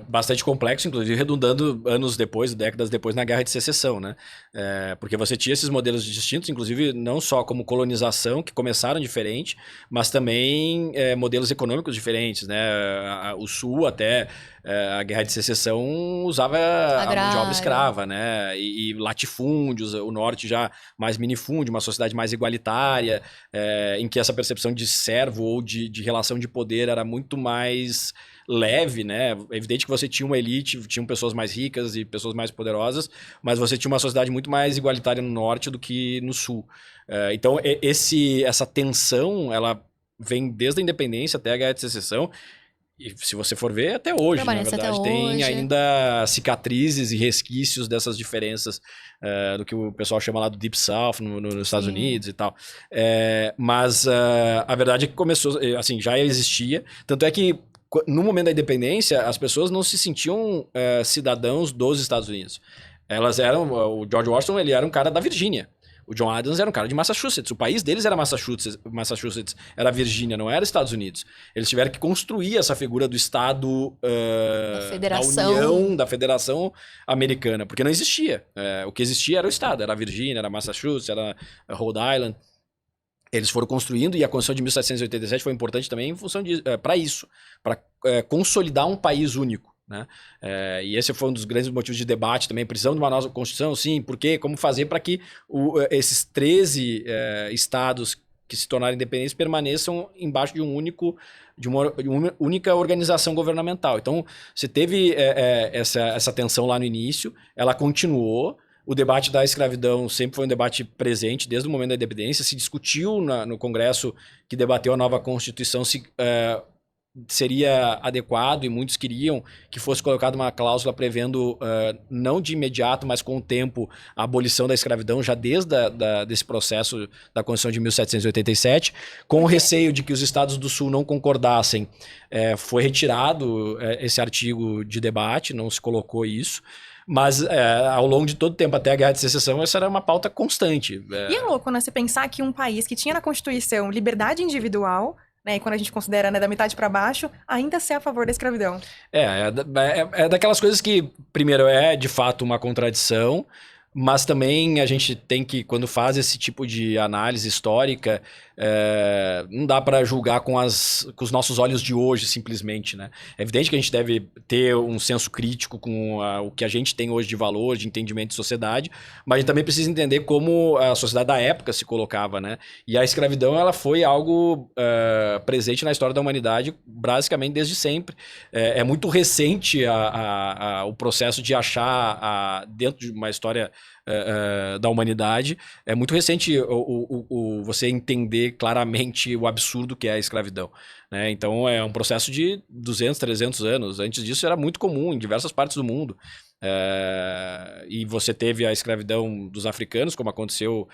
bastante complexo, inclusive redundando anos depois, décadas depois, na Guerra de Secessão, né? Porque você tinha esses modelos distintos, inclusive não só como colonização, que começaram diferente, mas também modelos econômicos diferentes, né? O Sul até a Guerra de Secessão usava a mão de obra escrava, né? E latifúndios, o Norte já mais minifúndio, uma sociedade mais igualitária, em que essa percepção de servo ou de relação de poder era muito mais leve, né? É evidente que você tinha uma elite, tinham pessoas mais ricas e pessoas mais poderosas, mas você tinha uma sociedade muito mais igualitária no Norte do que no Sul. Então, essa tensão, ela vem desde a independência até a Guerra de Secessão, E se você for ver, até hoje, Permanece na verdade, até tem hoje. ainda cicatrizes e resquícios dessas diferenças do que o pessoal chama lá do Deep South nos Estados Unidos e tal. Mas a verdade é que começou, assim, já existia. Tanto é que no momento da independência, as pessoas não se sentiam cidadãos dos Estados Unidos. Elas eram... O George Washington, ele era um cara da Virgínia. O John Adams era um cara de Massachusetts. O país deles era Massachusetts era Virgínia, não era Estados Unidos. Eles tiveram que construir essa figura do Estado da União, da Federação Americana, porque não existia. O que existia era o Estado, era a Virgínia, era Massachusetts, era Rhode Island. Eles foram construindo, e a Constituição de 1787 foi importante também em função para isso, para consolidar um país único. Né? E esse foi um dos grandes motivos de debate também. Precisamos de uma nova Constituição? Sim. Por quê? Como fazer para que esses 13 estados que se tornaram independentes permaneçam embaixo de uma única organização governamental? Então, você teve essa tensão lá no início, ela continuou. O debate da escravidão sempre foi um debate presente desde o momento da independência. Se discutiu no Congresso que debateu a nova Constituição se seria adequado, e muitos queriam que fosse colocada uma cláusula prevendo, não de imediato, mas com o tempo, a abolição da escravidão, já desde desse processo da Constituição de 1787, com o receio de que os estados do Sul não concordassem. Foi retirado esse artigo de debate, não se colocou isso. Mas ao longo de todo o tempo, até a Guerra de Secessão, essa era uma pauta constante. E é louco, né? Você pensar que um país que tinha na Constituição liberdade individual, né, e quando a gente considera, né, da metade para baixo, ainda ser a favor da escravidão. É daquelas coisas que, primeiro, de fato uma contradição, mas também a gente tem que, quando faz esse tipo de análise histórica, não dá para julgar com os nossos olhos de hoje, simplesmente, né? É evidente que a gente deve ter um senso crítico com o que a gente tem hoje de valor, de entendimento de sociedade, mas a gente também precisa entender como a sociedade da época se colocava, né? E a escravidão, ela foi algo presente na história da humanidade, basicamente desde sempre. É muito recente o processo de achar, dentro de uma história da humanidade, é muito recente você entender claramente o absurdo que é a escravidão, né? Então é um processo de 200, 300 anos. Antes disso era muito comum em diversas partes do mundo. E você teve a escravidão dos africanos, como aconteceu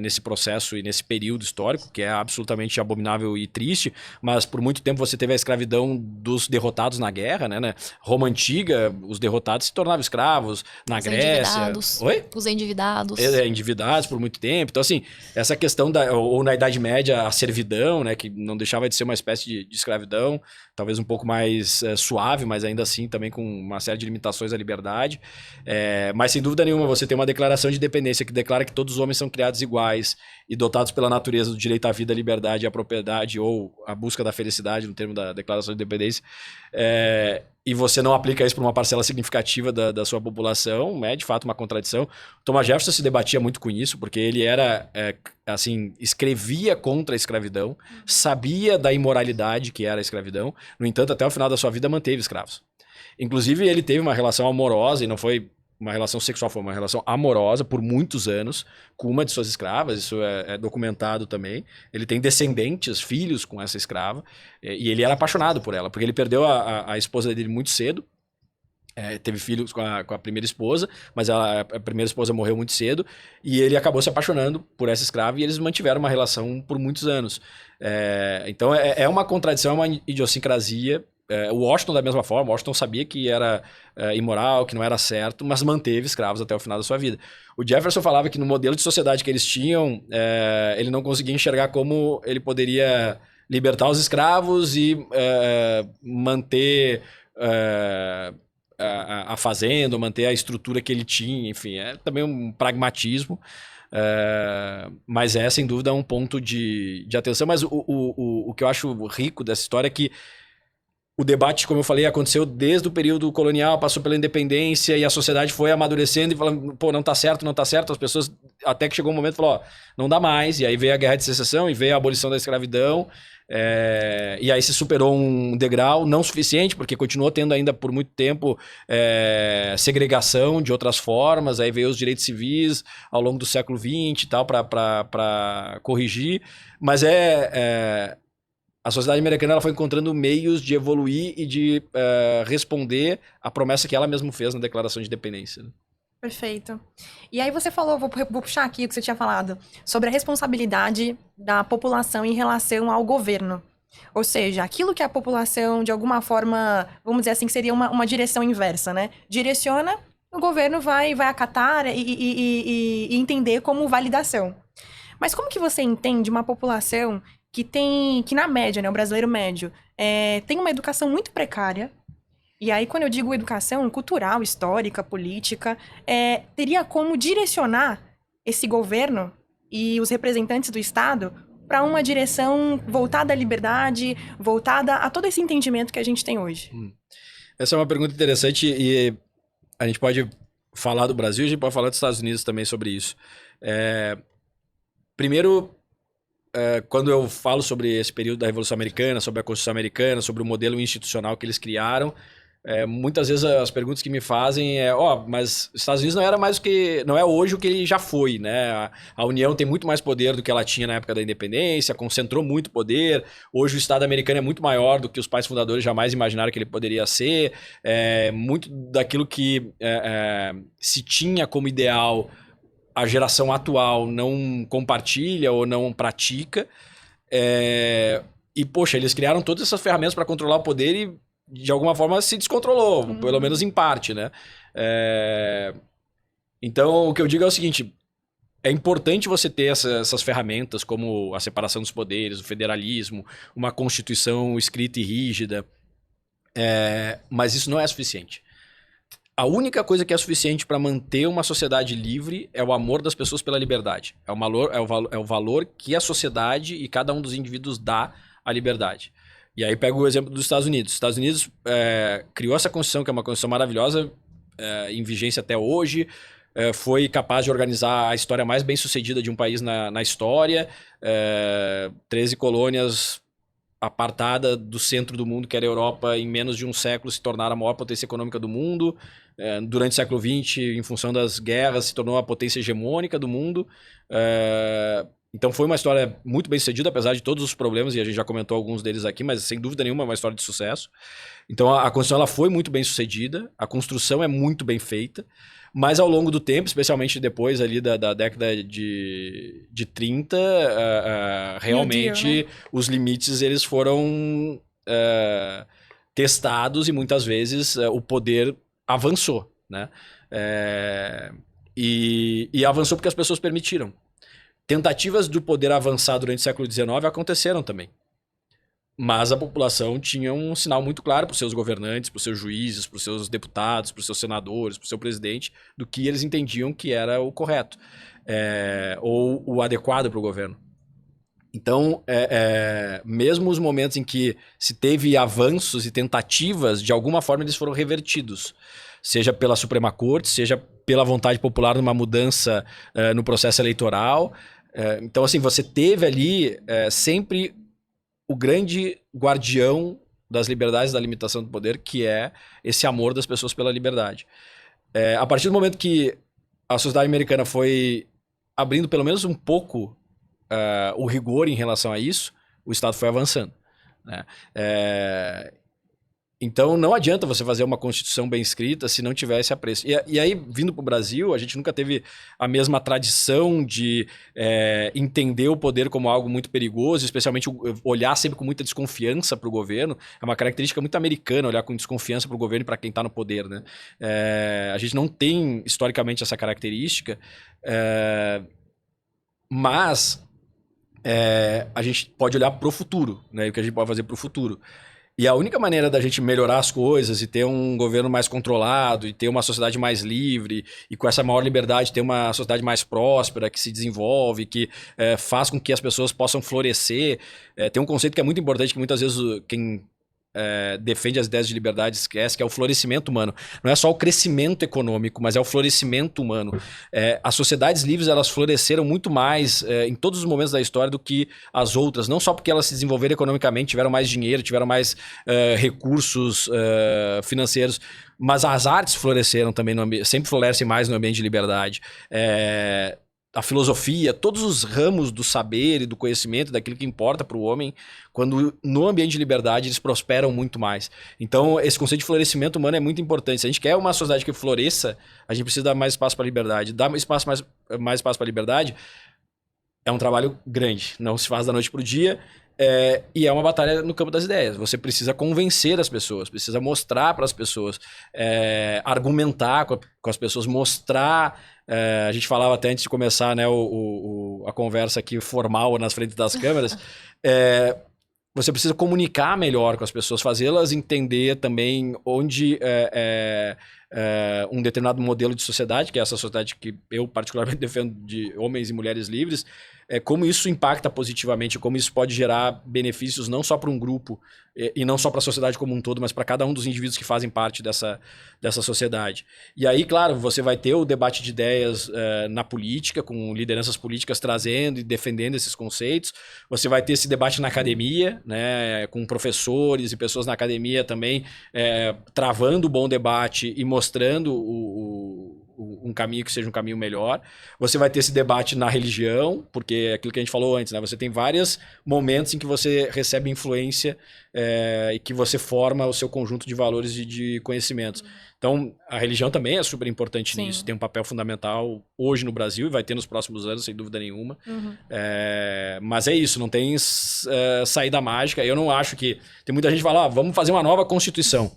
nesse processo e nesse período histórico, que é absolutamente abominável e triste, mas por muito tempo você teve a escravidão dos derrotados na guerra, né? Roma Antiga, os derrotados se tornavam escravos, na Grécia... Os endividados. Endividados por muito tempo. Então, assim, essa questão ou na Idade Média, a servidão, né, que não deixava de ser uma espécie de escravidão, talvez um pouco mais suave, mas ainda assim também com uma série de limitações à liberdade. Mas sem dúvida nenhuma, você tem uma declaração de independência que declara que todos os homens são criados iguais e dotados pela natureza do direito à vida, à liberdade e à propriedade, ou à busca da felicidade, no termo da declaração de independência, e você não aplica isso para uma parcela significativa da sua população, é de fato uma contradição. Thomas Jefferson se debatia muito com isso, porque ele era, escrevia contra a escravidão, sabia da imoralidade que era a escravidão, no entanto, até o final da sua vida manteve escravos. Inclusive, ele teve uma relação amorosa, e não foi uma relação sexual, foi uma relação amorosa por muitos anos com uma de suas escravas, isso é documentado também. Ele tem descendentes, filhos com essa escrava, e ele era apaixonado por ela, porque ele perdeu a esposa dele muito cedo, teve filhos com a primeira esposa, mas a primeira esposa morreu muito cedo, e ele acabou se apaixonando por essa escrava, e eles mantiveram uma relação por muitos anos. Então é uma contradição, é uma idiosincrasia. O Washington, da mesma forma, o Washington sabia que era imoral, que não era certo, mas manteve escravos até o final da sua vida. O Jefferson falava que no modelo de sociedade que eles tinham, ele não conseguia enxergar como ele poderia libertar os escravos e manter a fazenda, manter a estrutura que ele tinha, enfim, é também um pragmatismo. Mas sem dúvida um ponto de atenção. Mas o que eu acho rico dessa história é que o debate, como eu falei, aconteceu desde o período colonial, passou pela independência, e a sociedade foi amadurecendo e falando, pô, não tá certo, não tá certo. As pessoas, até que chegou um momento, falou, não dá mais. E aí veio a Guerra de Secessão e veio a abolição da escravidão. E aí se superou um degrau, não suficiente, porque continuou tendo ainda por muito tempo segregação de outras formas. Aí veio os direitos civis ao longo do século XX e tal, para corrigir. Mas a sociedade americana ela foi encontrando meios de evoluir e de responder à promessa que ela mesma fez na Declaração de Independência. Né? Perfeito. E aí você falou, vou puxar aqui o que você tinha falado, sobre a responsabilidade da população em relação ao governo. Ou seja, aquilo que a população, de alguma forma, vamos dizer assim, que seria uma direção inversa, né? Direciona, o governo vai acatar e entender como validação. Mas como que você entende uma população que na média, né, o brasileiro médio, tem uma educação muito precária? E aí, quando eu digo educação cultural, histórica, política, teria como direcionar esse governo e os representantes do Estado para uma direção voltada à liberdade, voltada a todo esse entendimento que a gente tem hoje? Essa é uma pergunta interessante e a gente pode falar do Brasil, a gente pode falar dos Estados Unidos também sobre isso. Primeiro, quando eu falo sobre esse período da Revolução Americana, sobre a Constituição Americana, sobre o modelo institucional que eles criaram, muitas vezes as perguntas que me fazem mas os Estados Unidos não era mais não é hoje o que ele já foi, né? A União tem muito mais poder do que ela tinha na época da independência, concentrou muito poder. Hoje o Estado americano é muito maior do que os pais fundadores jamais imaginaram que ele poderia ser. Muito daquilo que se tinha como ideal, a geração atual não compartilha ou não pratica. E, poxa, eles criaram todas essas ferramentas para controlar o poder e de alguma forma se descontrolou, pelo menos em parte, né? Então, o que eu digo é o seguinte, é importante você ter essas ferramentas como a separação dos poderes, o federalismo, uma constituição escrita e rígida, mas isso não é suficiente. A única coisa que é suficiente para manter uma sociedade livre é o amor das pessoas pela liberdade. É o valor que a sociedade e cada um dos indivíduos dá à liberdade. E aí pego o exemplo dos Estados Unidos. Os Estados Unidos criou essa Constituição, que é uma Constituição maravilhosa, em vigência até hoje, foi capaz de organizar a história mais bem-sucedida de um país na história, 13 colônias apartada do centro do mundo, que era a Europa, em menos de um século se tornaram a maior potência econômica do mundo. Durante o século XX, em função das guerras, se tornou a potência hegemônica do mundo. Então foi uma história muito bem sucedida, apesar de todos os problemas, e a gente já comentou alguns deles aqui, mas sem dúvida nenhuma é uma história de sucesso. Então a Constituição ela foi muito bem sucedida, a construção é muito bem feita, mas ao longo do tempo, especialmente depois ali da década de 30, realmente os limites eles foram testados e muitas vezes o poder avançou, né? E avançou porque as pessoas permitiram. Tentativas do poder avançar durante o século XIX aconteceram também. Mas a população tinha um sinal muito claro para os seus governantes, para os seus juízes, para os seus deputados, para os seus senadores, para o seu presidente, do que eles entendiam que era o correto, ou o adequado para o governo. Então, mesmo os momentos em que se teve avanços e tentativas, de alguma forma eles foram revertidos. Seja pela Suprema Corte, seja pela vontade popular numa mudança no processo eleitoral. Então, assim, você teve ali sempre o grande guardião das liberdades, da limitação do poder, que é esse amor das pessoas pela liberdade. A partir do momento que a sociedade americana foi abrindo pelo menos um pouco o rigor em relação a isso, o Estado foi avançando, né? Então não adianta você fazer uma Constituição bem escrita se não tiver esse apreço. E aí, vindo para o Brasil, a gente nunca teve a mesma tradição de entender o poder como algo muito perigoso, especialmente olhar sempre com muita desconfiança para o governo. É uma característica muito americana, olhar com desconfiança para o governo e para quem está no poder, né? A gente não tem, historicamente, essa característica, mas a gente pode olhar para o futuro, né? E o que a gente pode fazer para o futuro. E a única maneira da gente melhorar as coisas e ter um governo mais controlado e ter uma sociedade mais livre e com essa maior liberdade ter uma sociedade mais próspera, que se desenvolve, que faz com que as pessoas possam florescer. Tem um conceito que é muito importante que muitas vezes quem defende as ideias de liberdade esquece, que é o florescimento humano. Não é só o crescimento econômico, mas é o florescimento humano. As sociedades livres elas floresceram muito mais em todos os momentos da história do que as outras, não só porque elas se desenvolveram economicamente, tiveram mais dinheiro, tiveram mais recursos financeiros, mas as artes floresceram também, sempre florescem mais no ambiente de liberdade. a filosofia, todos os ramos do saber e do conhecimento, daquilo que importa para o homem, quando no ambiente de liberdade eles prosperam muito mais. Então, esse conceito de florescimento humano é muito importante. Se a gente quer uma sociedade que floresça, a gente precisa dar mais espaço para a liberdade. Dar mais espaço para a liberdade é um trabalho grande, não se faz da noite para o dia. E é uma batalha no campo das ideias. Você precisa convencer as pessoas, precisa mostrar para as pessoas, argumentar com as pessoas, mostrar. A gente falava até antes de começar, né, a conversa aqui formal nas frentes das câmeras. Você precisa comunicar melhor com as pessoas, fazê-las entender também onde um determinado modelo de sociedade, que é essa sociedade que eu particularmente defendo, de homens e mulheres livres, como isso impacta positivamente, como isso pode gerar benefícios não só para um grupo e não só para a sociedade como um todo, mas para cada um dos indivíduos que fazem parte dessa sociedade. E aí, claro, você vai ter o debate de ideias na política, com lideranças políticas trazendo e defendendo esses conceitos. Você vai ter esse debate na academia, né, com professores e pessoas na academia também travando o bom debate e mostrando um caminho que seja um caminho melhor. Você vai ter esse debate na religião, porque é aquilo que a gente falou antes, né? Você tem vários momentos em que você recebe influência e que você forma o seu conjunto de valores e de conhecimentos. Então, a religião também é super importante Sim. nisso. Tem um papel fundamental hoje no Brasil e vai ter nos próximos anos, sem dúvida nenhuma. Mas é isso, não tem saída mágica. Eu não acho que... Tem muita gente que fala, vamos fazer uma nova Constituição.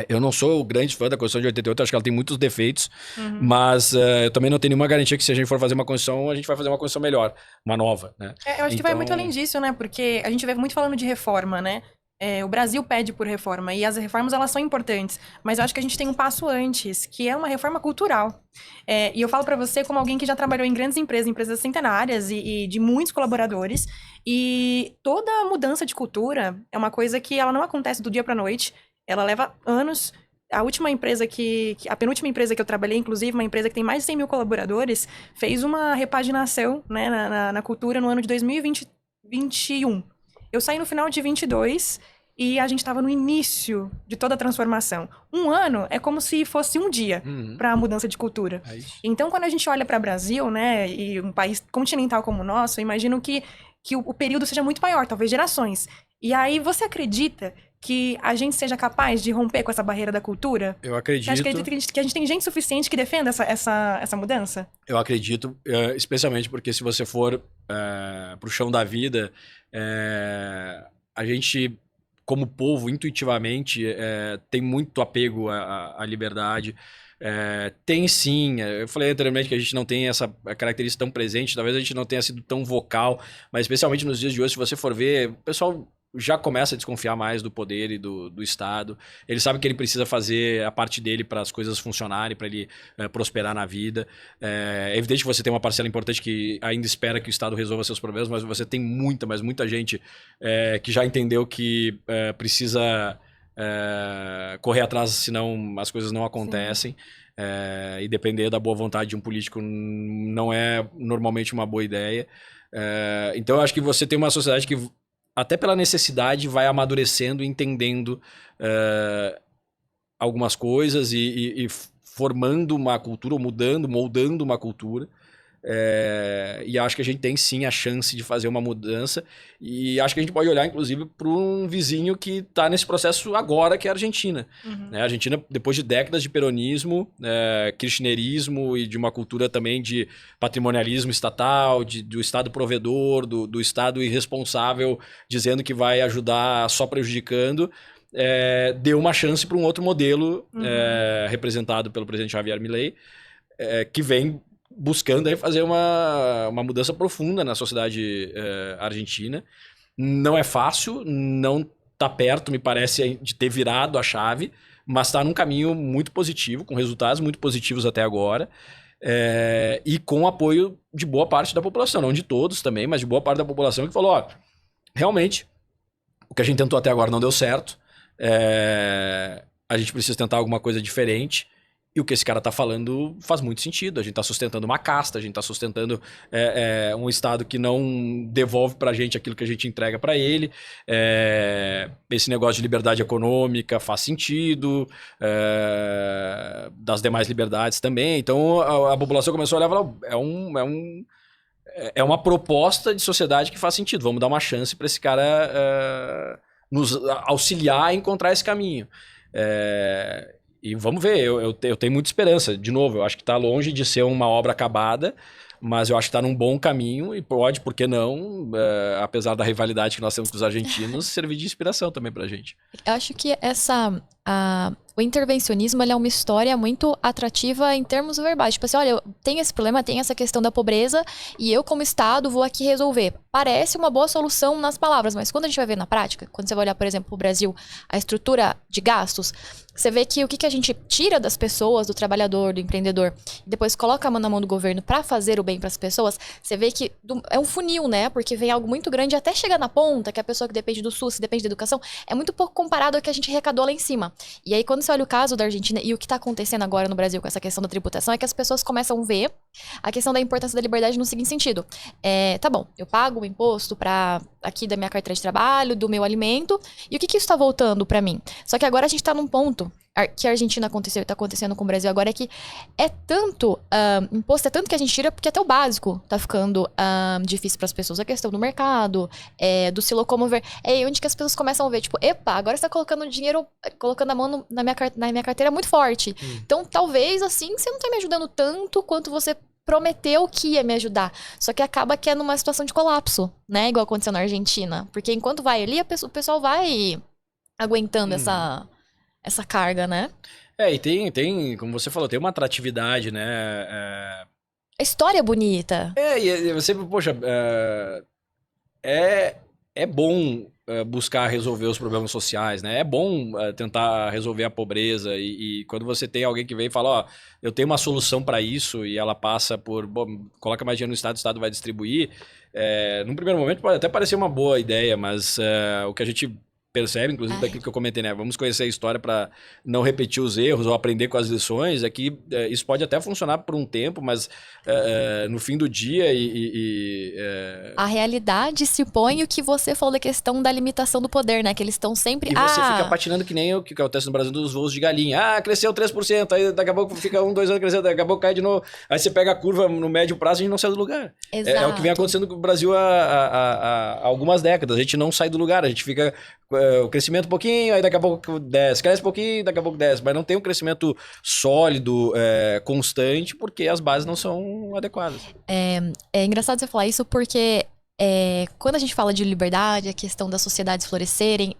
Eu não sou o grande fã da Constituição de 88, acho que ela tem muitos defeitos, mas eu também não tenho nenhuma garantia que se a gente for fazer uma Constituição, a gente vai fazer uma Constituição melhor, uma nova, né? Eu acho que vai muito além disso, né? Porque a gente vê muito falando de reforma, né? O Brasil pede por reforma, e as reformas, elas são importantes, mas eu acho que a gente tem um passo antes, que é uma reforma cultural. E eu falo pra você como alguém que já trabalhou em grandes empresas centenárias e de muitos colaboradores, e toda mudança de cultura é uma coisa que ela não acontece do dia pra noite. Ela leva anos. A última empresa a penúltima empresa que eu trabalhei, inclusive, uma empresa que tem mais de 100 mil colaboradores, fez uma repaginação, né, na cultura no ano de 2021. Eu saí no final de 22 e a gente estava no início de toda a transformação. Um ano é como se fosse um dia para a mudança de cultura. Então, quando a gente olha para o Brasil, né, e um país continental como o nosso, eu imagino que o período seja muito maior, talvez gerações. E aí, você acredita que a gente seja capaz de romper com essa barreira da cultura? Eu acredito. Você acredita que a gente tem gente suficiente que defenda essa mudança? Eu acredito, especialmente porque se você for pro chão da vida, a gente, como povo, intuitivamente, tem muito apego à liberdade. Tem sim, eu falei anteriormente que a gente não tem essa característica tão presente, talvez a gente não tenha sido tão vocal, mas especialmente nos dias de hoje, se você for ver, o pessoal já começa a desconfiar mais do poder e do Estado. Ele sabe que ele precisa fazer a parte dele para as coisas funcionarem, para ele prosperar na vida. É evidente que você tem uma parcela importante que ainda espera que o Estado resolva seus problemas, mas você tem muita gente que já entendeu que precisa correr atrás, senão as coisas não acontecem. E depender da boa vontade de um político não é normalmente uma boa ideia. Então eu acho que você tem uma sociedade que, até pela necessidade, vai amadurecendo, entendendo algumas coisas e formando uma cultura, ou moldando uma cultura. E acho que a gente tem sim a chance de fazer uma mudança, e acho que a gente pode olhar inclusive para um vizinho que está nesse processo agora, que é a Argentina. A Argentina, depois de décadas de peronismo, kirchnerismo e de uma cultura também de patrimonialismo estatal, do Estado provedor, do Estado irresponsável, dizendo que vai ajudar só prejudicando, deu uma chance para um outro modelo representado pelo presidente Javier Milei, que vem buscando aí fazer uma mudança profunda na sociedade argentina. Não é fácil, não está perto, me parece, de ter virado a chave, mas está num caminho muito positivo, com resultados muito positivos até agora, e com o apoio de boa parte da população, não de todos também, mas de boa parte da população, que falou, realmente, o que a gente tentou até agora não deu certo, a gente precisa tentar alguma coisa diferente. E o que esse cara tá falando faz muito sentido. A gente tá sustentando uma casta, a gente tá sustentando um Estado que não devolve pra gente aquilo que a gente entrega pra ele. Esse negócio de liberdade econômica faz sentido, das demais liberdades também. Então a população começou a olhar e falar, é uma proposta de sociedade que faz sentido. Vamos dar uma chance para esse cara nos auxiliar a encontrar esse caminho. E vamos ver, eu tenho muita esperança. De novo, eu acho que está longe de ser uma obra acabada, mas eu acho que está num bom caminho e pode, por que não, apesar da rivalidade que nós temos com os argentinos, servir de inspiração também para a gente. Eu acho que o intervencionismo ele é uma história muito atrativa em termos verbais. Tipo assim, olha, eu tenho esse problema, tem essa questão da pobreza e eu, como Estado, vou aqui resolver. Parece uma boa solução nas palavras, mas quando a gente vai ver na prática, quando você vai olhar, por exemplo, para o Brasil, a estrutura de gastos, você vê que o que a gente tira das pessoas, do trabalhador, do empreendedor, e depois coloca a mão na mão do governo para fazer o bem para as pessoas, você vê que é um funil, né? Porque vem algo muito grande até chegar na ponta, que a pessoa que depende do SUS, que depende da educação, é muito pouco comparado ao que a gente arrecadou lá em cima. E aí, quando você olha o caso da Argentina e o que está acontecendo agora no Brasil com essa questão da tributação, é que as pessoas começam a ver a questão da importância da liberdade no seguinte sentido. Tá bom, eu pago o imposto aqui da minha carteira de trabalho, do meu alimento, e o que isso está voltando para mim? Só que agora a gente está num ponto que a Argentina aconteceu e está acontecendo com o Brasil agora, é que é tanto imposto, é tanto que a gente tira, porque até o básico tá ficando difícil para as pessoas. A questão do mercado, do se locomover, é aí onde que as pessoas começam a ver, tipo, epa, agora você tá colocando dinheiro, colocando a mão na minha carteira muito forte. Então, talvez, assim, você não tá me ajudando tanto quanto você prometeu que ia me ajudar. Só que acaba que é numa situação de colapso, né? Igual aconteceu na Argentina. Porque enquanto vai ali, o pessoal vai aguentando essa carga, né? E tem, como você falou, tem uma atratividade, né? A história é bonita. E você, poxa, é bom buscar resolver os problemas sociais, né? É bom tentar resolver a pobreza e quando você tem alguém que vem e fala, ó, eu tenho uma solução para isso e ela passa por, bom, coloca mais dinheiro no Estado, o Estado vai distribuir, num primeiro momento pode até parecer uma boa ideia, mas o que a gente percebe, inclusive daquilo que eu comentei, né? Vamos conhecer a história para não repetir os erros ou aprender com as lições, é que isso pode até funcionar por um tempo, mas no fim do dia a realidade se põe o que você falou da questão da limitação do poder, né? Que eles estão sempre... E você fica patinando que nem o que acontece no Brasil dos voos de galinha. Cresceu 3%, aí daqui a pouco fica 2 anos crescendo, daqui a pouco cai de novo. Aí você pega a curva no médio prazo e a gente não sai do lugar. Exato. É o que vem acontecendo com o Brasil há algumas décadas. A gente não sai do lugar, a gente fica... o crescimento um pouquinho, aí daqui a pouco desce, cresce um pouquinho, daqui a pouco desce, mas não tem um crescimento sólido, constante, porque as bases não são adequadas. É engraçado você falar isso porque quando a gente fala de liberdade, a questão das sociedades florescerem,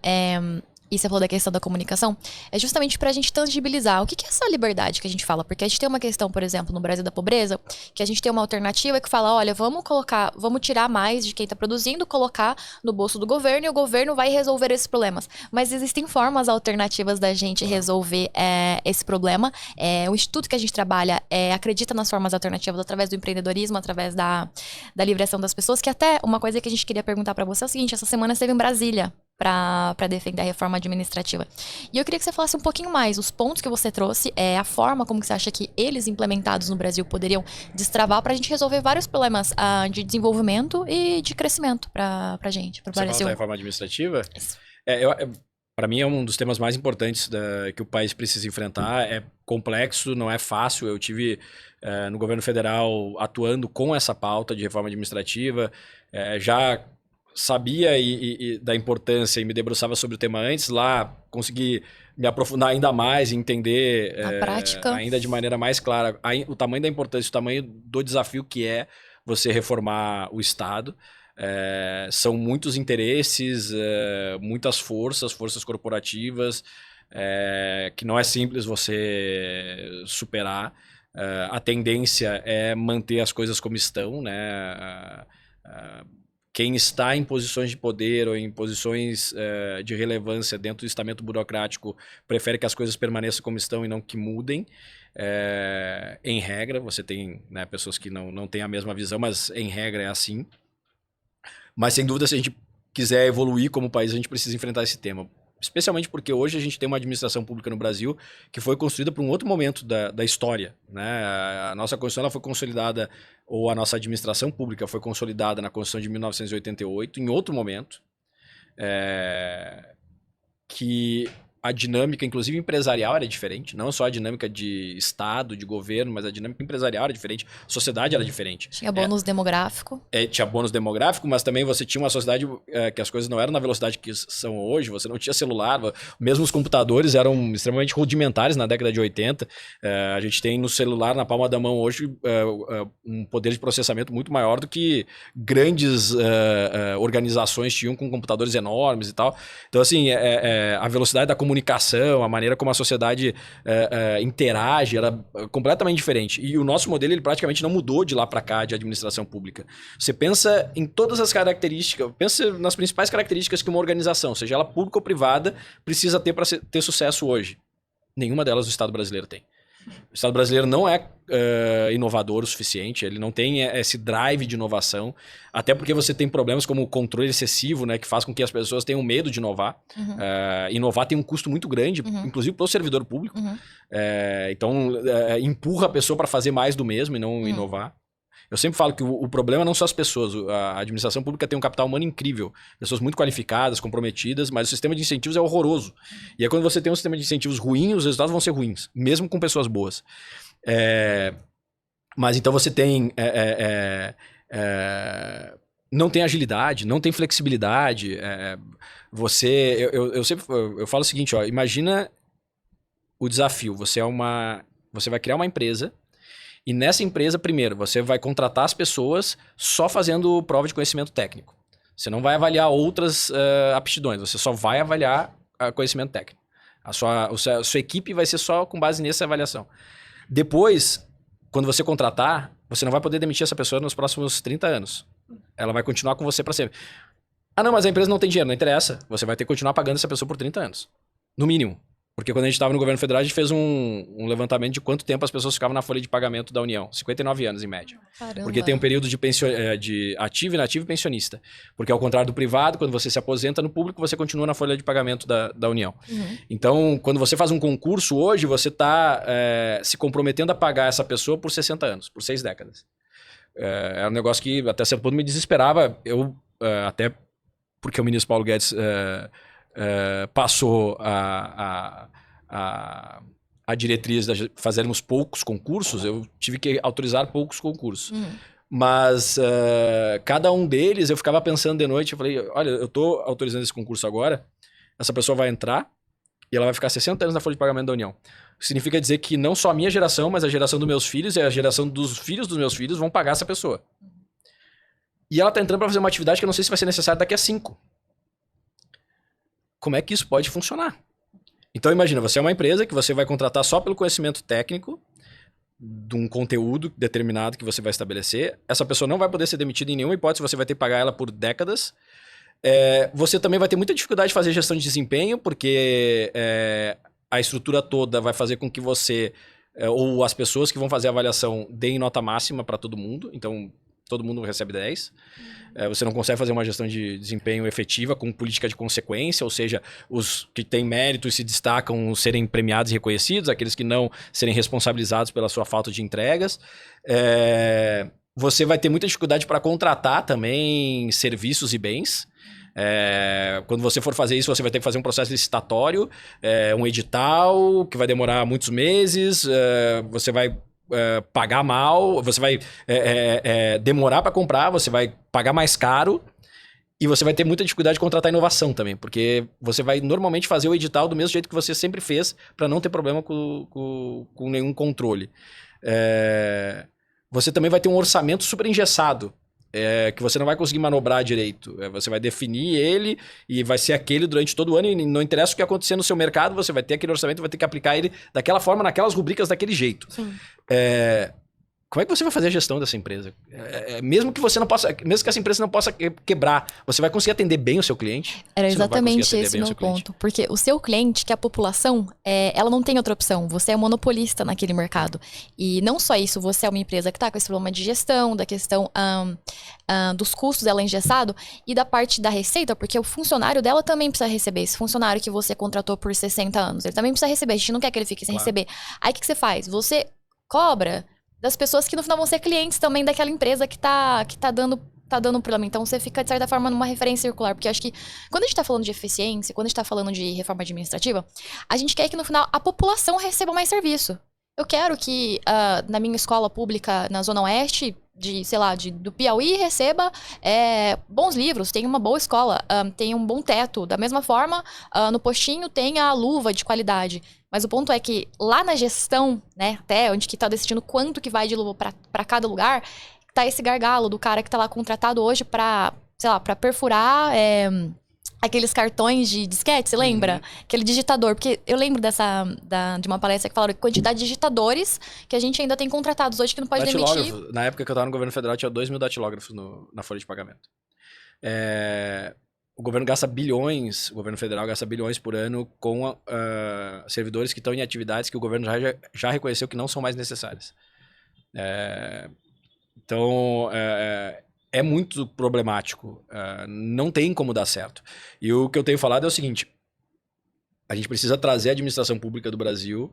e você falou da questão da comunicação, é justamente pra gente tangibilizar o que é essa liberdade que a gente fala. Porque a gente tem uma questão, por exemplo, no Brasil da pobreza, que a gente tem uma alternativa que fala, olha, vamos tirar mais de quem tá produzindo, colocar no bolso do governo e o governo vai resolver esses problemas. Mas existem formas alternativas da gente resolver esse problema. O instituto que a gente trabalha acredita nas formas alternativas através do empreendedorismo, através da livração das pessoas, que até uma coisa que a gente queria perguntar pra você é o seguinte, essa semana esteve em Brasília para defender a reforma administrativa. E eu queria que você falasse um pouquinho mais, os pontos que você trouxe, a forma como que você acha que eles implementados no Brasil poderiam destravar para a gente resolver vários problemas de desenvolvimento e de crescimento para a gente, para o Brasil. Você fala da reforma administrativa? Para mim é um dos temas mais importantes que o país precisa enfrentar. É complexo, não é fácil. Eu tive no governo federal atuando com essa pauta de reforma administrativa, já sabia da importância e me debruçava sobre o tema antes, lá consegui me aprofundar ainda mais e entender prática, ainda de maneira mais clara o tamanho da importância, o tamanho do desafio que é você reformar o Estado. São muitos interesses, muitas forças corporativas, que não é simples você superar. A tendência é manter as coisas como estão, né? Quem está em posições de poder ou em posições de relevância dentro do estamento burocrático prefere que as coisas permaneçam como estão e não que mudem. Em regra, você tem, né, pessoas que não têm a mesma visão, mas em regra é assim. Mas sem dúvida, se a gente quiser evoluir como país, a gente precisa enfrentar esse tema. especialmente porque hoje a gente tem uma administração pública no Brasil que foi construída para um outro momento da história, né? A nossa Constituição ela foi consolidada, ou a nossa administração pública foi consolidada na Constituição de 1988, em outro momento, que a dinâmica, inclusive empresarial, era diferente. Não só a dinâmica de Estado, de governo, mas a dinâmica empresarial era diferente. A sociedade era diferente. Tinha bônus demográfico. Tinha bônus demográfico, mas também você tinha uma sociedade que as coisas não eram na velocidade que são hoje. Você não tinha celular. Mesmo os computadores eram extremamente rudimentares na década de 80. A gente tem no celular, na palma da mão hoje, um poder de processamento muito maior do que grandes organizações tinham com computadores enormes e tal. Então, assim, a velocidade da comunicação, a maneira como a sociedade interage, era completamente diferente. E o nosso modelo, ele praticamente não mudou de lá para cá de administração pública. Você pensa em todas as características, pensa nas principais características que uma organização, seja ela pública ou privada, precisa ter para ter sucesso hoje. Nenhuma delas o Estado brasileiro tem. O Estado brasileiro não é inovador o suficiente, ele não tem esse drive de inovação, até porque você tem problemas como o controle excessivo, né, que faz com que as pessoas tenham medo de inovar. Inovar tem um custo muito grande, inclusive para o servidor público. Então, empurra a pessoa para fazer mais do mesmo e não inovar. Eu sempre falo que o problema não são as pessoas. A administração pública tem um capital humano incrível. Pessoas muito qualificadas, comprometidas, mas o sistema de incentivos é horroroso. E aí quando você tem um sistema de incentivos ruim, os resultados vão ser ruins, mesmo com pessoas boas. Mas então você tem... não tem agilidade, não tem flexibilidade. Eu falo o seguinte, ó, imagina o desafio. Você vai criar uma empresa. E nessa empresa, primeiro, você vai contratar as pessoas só fazendo prova de conhecimento técnico. Você não vai avaliar outras aptidões, você só vai avaliar conhecimento técnico. A sua equipe vai ser só com base nessa avaliação. Depois, quando você contratar, você não vai poder demitir essa pessoa nos próximos 30 anos. Ela vai continuar com você para sempre. Ah, não, mas a empresa não tem dinheiro, não interessa. Você vai ter que continuar pagando essa pessoa por 30 anos. No mínimo. Porque quando a gente estava no governo federal, a gente fez um levantamento de quanto tempo as pessoas ficavam na folha de pagamento da União. 59 anos, em média. Caramba. Porque tem um período de ativo, inativo e pensionista. Porque ao contrário do privado, quando você se aposenta no público, você continua na folha de pagamento da União. Então, quando você faz um concurso hoje, você está se comprometendo a pagar essa pessoa por 60 anos, por 6 décadas. É um negócio que até certo ponto me desesperava. Até porque o ministro Paulo Guedes... passou a diretriz de fazermos poucos concursos, eu tive que autorizar poucos concursos. Mas cada um deles eu ficava pensando de noite, eu falei, olha, eu estou autorizando esse concurso agora, essa pessoa vai entrar e ela vai ficar 60 anos na folha de pagamento da União. Significa dizer que não só a minha geração, mas a geração dos meus filhos e a geração dos filhos dos meus filhos vão pagar essa pessoa. E ela está entrando para fazer uma atividade que eu não sei se vai ser necessária daqui a 5. Como é que isso pode funcionar? Então imagina, você é uma empresa que você vai contratar só pelo conhecimento técnico de um conteúdo determinado que você vai estabelecer. Essa pessoa não vai poder ser demitida em nenhuma hipótese, você vai ter que pagar ela por décadas. Você também vai ter muita dificuldade de fazer gestão de desempenho, porque a estrutura toda vai fazer com que você, ou as pessoas que vão fazer a avaliação, deem nota máxima para todo mundo. Então, todo mundo recebe 10. Você não consegue fazer uma gestão de desempenho efetiva com política de consequência, ou seja, os que têm mérito e se destacam serem premiados e reconhecidos, aqueles que não serem responsabilizados pela sua falta de entregas. Você vai ter muita dificuldade para contratar também serviços e bens. Quando você for fazer isso, você vai ter que fazer um processo licitatório, um edital que vai demorar muitos meses, você vai pagar mal, você vai demorar para comprar, você vai pagar mais caro e você vai ter muita dificuldade de contratar inovação também, porque você vai normalmente fazer o edital do mesmo jeito que você sempre fez para não ter problema com nenhum controle. Você também vai ter um orçamento super engessado, que você não vai conseguir manobrar direito. Você vai definir ele e vai ser aquele durante todo o ano e não interessa o que acontecer no seu mercado, você vai ter aquele orçamento, vai ter que aplicar ele daquela forma, naquelas rubricas, daquele jeito. como é que você vai fazer a gestão dessa empresa? Mesmo que você não possa, mesmo que essa empresa não possa quebrar, você vai conseguir atender bem o seu cliente? Era Você não vai conseguir exatamente atender esse bem o meu seu cliente. ponto. Porque o seu cliente, que é a população, ela não tem outra opção. Você é monopolista naquele mercado. E não só isso, você é uma empresa que está com esse problema de gestão, da questão dos custos dela engessado e da parte da receita, porque o funcionário dela também precisa receber. Esse funcionário que você contratou por 60 anos, ele também precisa receber. A gente não quer que ele fique sem receber. Aí o que você faz? Você cobra das pessoas que no final vão ser clientes também daquela empresa que tá dando problema. Então você fica, de certa forma, numa referência circular. Porque eu acho que quando a gente tá falando de eficiência, quando a gente tá falando de reforma administrativa, a gente quer que no final a população receba mais serviço. Eu quero que na minha escola pública na Zona Oeste, do Piauí, receba bons livros, tenha uma boa escola, tenha um bom teto. Da mesma forma, no postinho tenha a luva de qualidade. Mas o ponto é que lá na gestão, né, até onde que tá decidindo quanto que vai de luva para cada lugar, tá esse gargalo do cara que tá lá contratado hoje pra perfurar aqueles cartões de disquete, você lembra? Aquele digitador, porque eu lembro de uma palestra que falaram que quantidade de digitadores que a gente ainda tem contratados hoje que não pode demitir. Na época que eu tava no governo federal, tinha 2.000 datilógrafos na folha de pagamento. O governo gasta bilhões, o governo federal gasta bilhões por ano com servidores que estão em atividades que o governo já reconheceu que não são mais necessárias. Então, é muito problemático. Não tem como dar certo. E o que eu tenho falado é o seguinte: a gente precisa trazer a administração pública do Brasil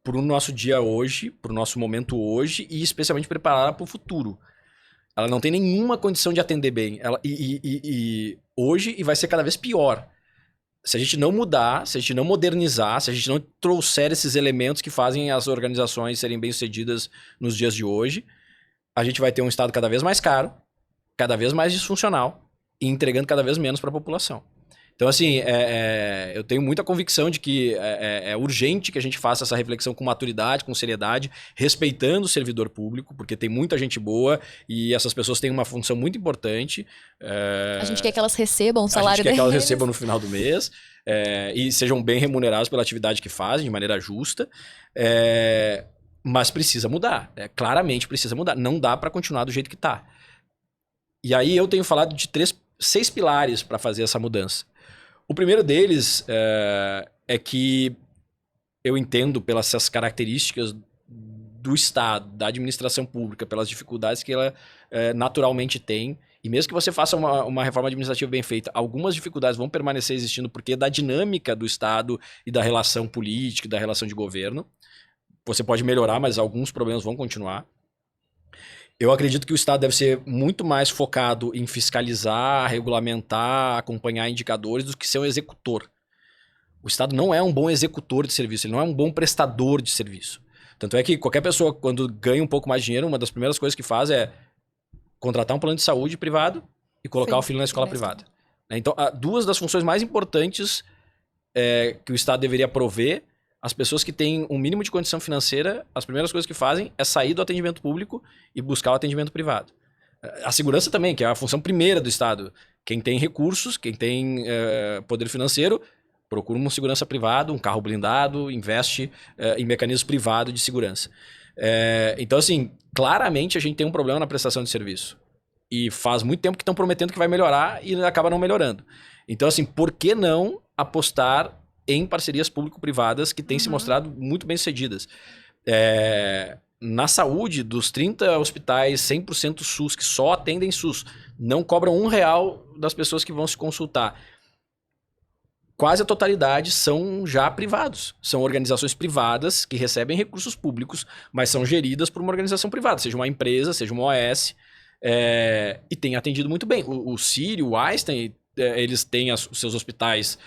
para o nosso dia hoje, para o nosso momento hoje, e especialmente prepará-la para o futuro. Ela não tem nenhuma condição de atender bem. Hoje vai ser cada vez pior. Se a gente não mudar, se a gente não modernizar, se a gente não trouxer esses elementos que fazem as organizações serem bem-sucedidas nos dias de hoje, a gente vai ter um Estado cada vez mais caro, cada vez mais disfuncional e entregando cada vez menos para a população. Então, assim, eu tenho muita convicção de que é urgente que a gente faça essa reflexão com maturidade, com seriedade, respeitando o servidor público, porque tem muita gente boa e essas pessoas têm uma função muito importante. A gente quer que elas recebam o salário deles. A gente quer que elas recebam no final do mês e sejam bem remuneradas pela atividade que fazem, de maneira justa. Mas precisa mudar. Claramente precisa mudar. Não dá para continuar do jeito que está. E aí eu tenho falado de 6 pilares para fazer essa mudança. O primeiro deles é que eu entendo pelas essas características do Estado, da administração pública, pelas dificuldades que ela naturalmente tem. E mesmo que você faça uma reforma administrativa bem feita, algumas dificuldades vão permanecer existindo porque da dinâmica do Estado e da relação política, da relação de governo. Você pode melhorar, mas alguns problemas vão continuar. Eu acredito que o Estado deve ser muito mais focado em fiscalizar, regulamentar, acompanhar indicadores do que ser um executor. O Estado não é um bom executor de serviço, ele não é um bom prestador de serviço. Tanto é que qualquer pessoa, quando ganha um pouco mais de dinheiro, uma das primeiras coisas que faz é contratar um plano de saúde privado e colocar o filho na escola privada. Então, 2 das funções mais importantes que o Estado deveria prover, as pessoas que têm um mínimo de condição financeira, as primeiras coisas que fazem é sair do atendimento público e buscar o atendimento privado. A segurança também, que é a função primeira do Estado. Quem tem recursos, quem tem poder financeiro, procura uma segurança privada, um carro blindado, investe em mecanismos privados de segurança. Então, assim, claramente a gente tem um problema na prestação de serviço. E faz muito tempo que estão prometendo que vai melhorar e acaba não melhorando. Então, assim, por que não apostar em parcerias público-privadas que têm se mostrado muito bem-sucedidas? Na saúde, dos 30 hospitais 100% SUS, que só atendem SUS, não cobram R$1 das pessoas que vão se consultar. Quase a totalidade são já privados. São organizações privadas que recebem recursos públicos, mas são geridas por uma organização privada, seja uma empresa, seja uma OS, e tem atendido muito bem. O Sírio, o Einstein, eles têm os seus hospitais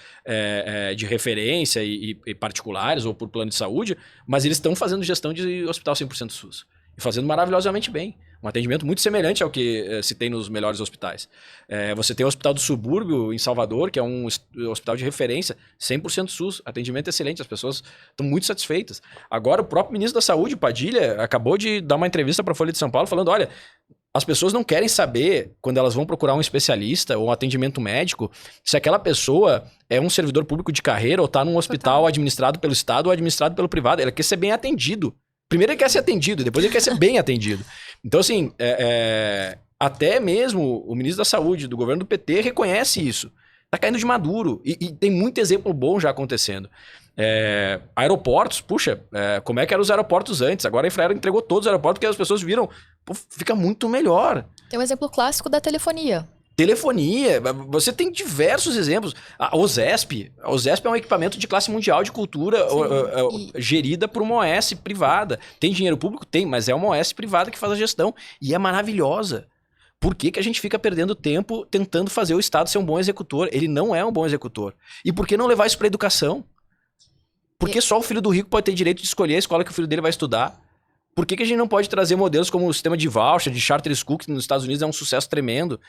de referência e particulares ou por plano de saúde, mas eles estão fazendo gestão de hospital 100% SUS. E fazendo maravilhosamente bem. Um atendimento muito semelhante ao que se tem nos melhores hospitais. Você tem o Hospital do Subúrbio, em Salvador, que é um hospital de referência, 100% SUS, atendimento excelente, as pessoas estão muito satisfeitas. Agora, o próprio ministro da Saúde, Padilha, acabou de dar uma entrevista para a Folha de São Paulo, falando, olha, as pessoas não querem saber, quando elas vão procurar um especialista ou um atendimento médico, se aquela pessoa é um servidor público de carreira ou está num hospital administrado pelo Estado ou administrado pelo privado. Ela quer ser bem atendido. Primeiro ele quer ser atendido, depois ele quer ser bem atendido. Então, assim, até mesmo o ministro da Saúde do governo do PT reconhece isso. Tá caindo de maduro. E tem muito exemplo bom já acontecendo. Aeroportos, puxa, como é que eram os aeroportos antes? Agora a Infraero entregou todos os aeroportos porque as pessoas viram, pô, fica muito melhor. Tem um exemplo clássico da telefonia. Telefonia, você tem diversos exemplos. A OSESP é um equipamento de classe mundial de cultura gerida por uma OS privada. Tem dinheiro público? Tem, mas é uma OS privada que faz a gestão e é maravilhosa. Por que a gente fica perdendo tempo tentando fazer o Estado ser um bom executor? Ele não é um bom executor. E por que não levar isso para educação? Por que só o filho do rico pode ter direito de escolher a escola que o filho dele vai estudar? Por que a gente não pode trazer modelos como o sistema de voucher, de charter school, que nos Estados Unidos é um sucesso tremendo?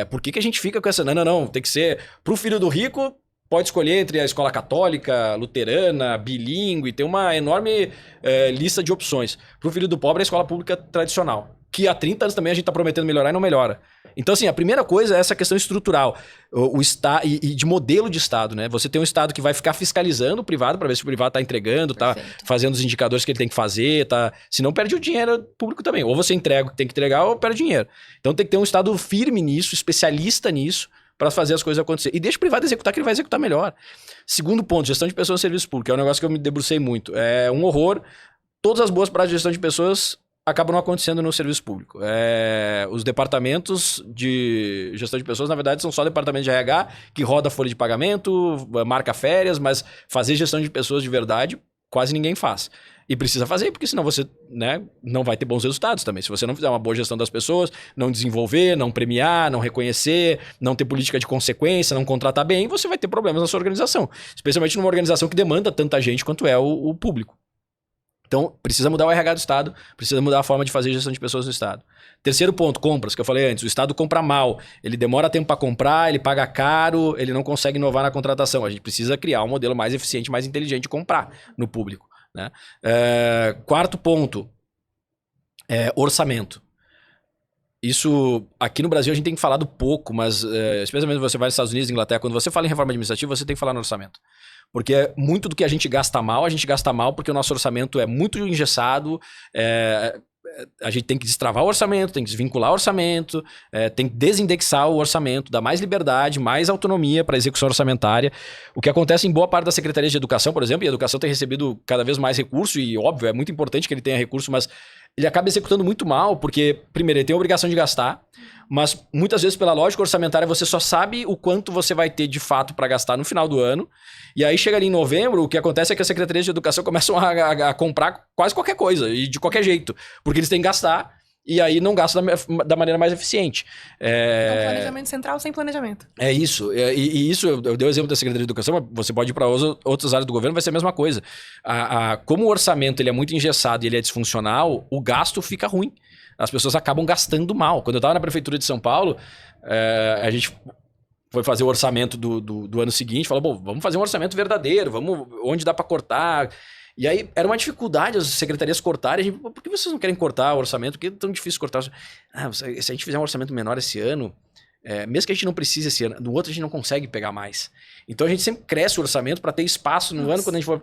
Por que a gente fica com essa... Não, tem que ser... Pro filho do rico, pode escolher entre a escola católica, luterana, bilíngue, tem uma enorme lista de opções. Pro filho do pobre, a escola pública tradicional, que há 30 anos também a gente está prometendo melhorar e não melhora. Então, assim, a primeira coisa é essa questão estrutural e de modelo de Estado, né? Você tem um Estado que vai ficar fiscalizando o privado para ver se o privado está entregando, está fazendo os indicadores que ele tem que fazer, se não perde o dinheiro público também. Ou você entrega o que tem que entregar ou perde dinheiro. Então tem que ter um Estado firme nisso, especialista nisso, para fazer as coisas acontecer. E deixa o privado executar, que ele vai executar melhor. Segundo ponto, gestão de pessoas no serviço público, é um negócio que eu me debrucei muito. É um horror. Todas as boas práticas de gestão de pessoas acabam não acontecendo no serviço público. Os departamentos de gestão de pessoas, na verdade, são só departamento de RH, que roda a folha de pagamento, marca férias, mas fazer gestão de pessoas de verdade, quase ninguém faz. E precisa fazer, porque senão você, né, não vai ter bons resultados também. Se você não fizer uma boa gestão das pessoas, não desenvolver, não premiar, não reconhecer, não ter política de consequência, não contratar bem, você vai ter problemas na sua organização. Especialmente numa organização que demanda tanta gente quanto é o público. Então, precisa mudar o RH do Estado, precisa mudar a forma de fazer gestão de pessoas no Estado. Terceiro ponto, compras, que eu falei antes. O Estado compra mal, ele demora tempo para comprar, ele paga caro, ele não consegue inovar na contratação. A gente precisa criar um modelo mais eficiente, mais inteligente de comprar no público, né? Quarto ponto, orçamento. Isso, aqui no Brasil a gente tem falado pouco, mas especialmente você vai nos Estados Unidos, Inglaterra, quando você fala em reforma administrativa, você tem que falar no orçamento. Porque muito do que a gente gasta mal porque o nosso orçamento é muito engessado, a gente tem que destravar o orçamento, tem que desvincular o orçamento, tem que desindexar o orçamento, dar mais liberdade, mais autonomia para a execução orçamentária. O que acontece em boa parte das secretarias de educação, por exemplo, e a educação tem recebido cada vez mais recurso, e óbvio, é muito importante que ele tenha recurso, mas ele acaba executando muito mal, porque, primeiro, ele tem a obrigação de gastar, mas muitas vezes, pela lógica orçamentária, você só sabe o quanto você vai ter de fato para gastar no final do ano. E aí chega ali em novembro, o que acontece é que as secretarias de educação começam a comprar quase qualquer coisa, e de qualquer jeito, porque eles têm que gastar, e aí não gastam da maneira mais eficiente. Um planejamento central sem planejamento. É isso. E isso, eu dei o exemplo da Secretaria de Educação, mas você pode ir para outras áreas do governo, vai ser a mesma coisa. Como o orçamento ele é muito engessado e ele é disfuncional, o gasto fica ruim. As pessoas acabam gastando mal. Quando eu estava na Prefeitura de São Paulo, a gente foi fazer o orçamento do ano seguinte, falou, bom, vamos fazer um orçamento verdadeiro, onde dá para cortar. E aí era uma dificuldade as secretarias cortarem. A gente, por que vocês não querem cortar o orçamento? Por que é tão difícil cortar? Se a gente fizer um orçamento menor esse ano, mesmo que a gente não precise esse ano, no outro a gente não consegue pegar mais. Então a gente sempre cresce o orçamento para ter espaço no ano, quando a gente for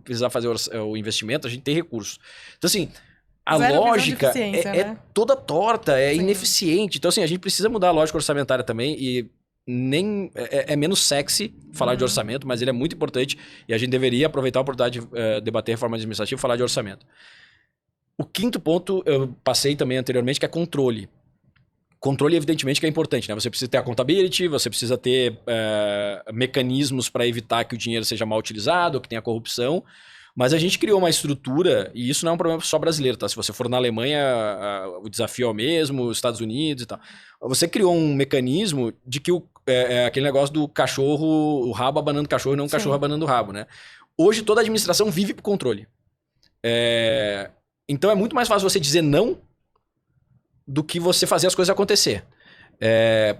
precisar fazer o investimento, a gente tem recursos. Então assim, a lógica é toda torta, Sim. ineficiente. Então assim, a gente precisa mudar a lógica orçamentária também e é menos sexy falar de orçamento, mas ele é muito importante e a gente deveria aproveitar a oportunidade de debater reforma administrativa e falar de orçamento. O quinto ponto eu passei também anteriormente, que é controle. Controle, evidentemente, que é importante, né? Você precisa ter a accountability, você precisa ter mecanismos para evitar que o dinheiro seja mal utilizado, que tenha corrupção. Mas a gente criou uma estrutura, e isso não é um problema só brasileiro, tá? Se você for na Alemanha, o desafio é o mesmo, Estados Unidos e tal. Você criou um mecanismo de que aquele negócio do cachorro, o rabo abanando o cachorro e não o cachorro abanando o rabo, né? Hoje toda a administração vive por controle. Então é muito mais fácil você dizer não do que você fazer as coisas acontecer.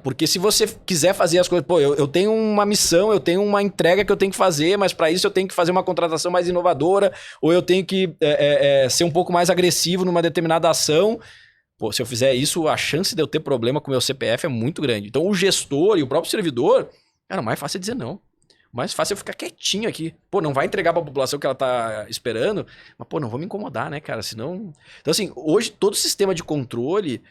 Porque se você quiser fazer as coisas... Pô, eu tenho uma missão, eu tenho uma entrega que eu tenho que fazer, mas para isso eu tenho que fazer uma contratação mais inovadora, ou eu tenho que ser um pouco mais agressivo numa determinada ação. Pô, se eu fizer isso, a chance de eu ter problema com o meu CPF é muito grande. Então o gestor e o próprio servidor, cara, o mais fácil é dizer não. Mais fácil eu ficar quietinho aqui. Pô, não vai entregar pra população o que ela tá esperando, mas, pô, não vou me incomodar, né, cara? Senão... Então, assim, hoje todo sistema de controle,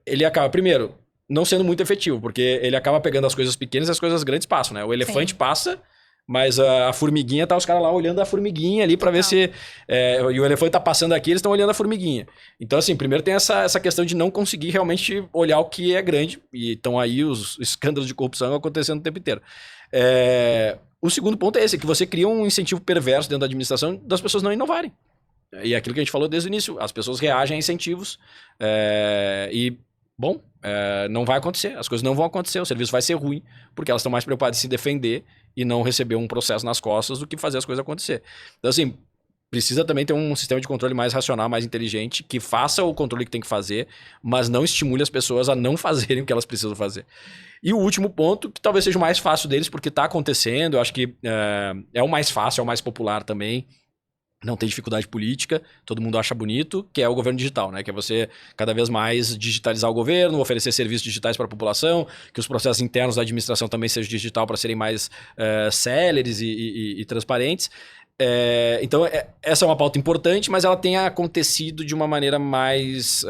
ele acaba, primeiro, não sendo muito efetivo, porque ele acaba pegando as coisas pequenas e as coisas grandes passam, né? O elefante passa, mas a formiguinha tá os caras lá olhando a formiguinha ali pra ver se... e o elefante tá passando aqui, eles estão olhando a formiguinha. Então, assim, primeiro tem essa questão de não conseguir realmente olhar o que é grande, e estão aí os escândalos de corrupção acontecendo o tempo inteiro. O segundo ponto é esse, que você cria um incentivo perverso dentro da administração das pessoas não inovarem. E é aquilo que a gente falou desde o início, as pessoas reagem a incentivos bom, não vai acontecer, as coisas não vão acontecer, o serviço vai ser ruim, porque elas estão mais preocupadas em se defender e não receber um processo nas costas do que fazer as coisas acontecer. Então, assim, precisa também ter um sistema de controle mais racional, mais inteligente, que faça o controle que tem que fazer, mas não estimule as pessoas a não fazerem o que elas precisam fazer. E o último ponto, que talvez seja o mais fácil deles, porque está acontecendo, eu acho que é o mais fácil, é o mais popular também, não tem dificuldade política, todo mundo acha bonito, que é o governo digital, né? Que é você cada vez mais digitalizar o governo, oferecer serviços digitais para a população, que os processos internos da administração também sejam digital para serem mais céleres e transparentes. Então, essa é uma pauta importante, mas ela tem acontecido de uma maneira mais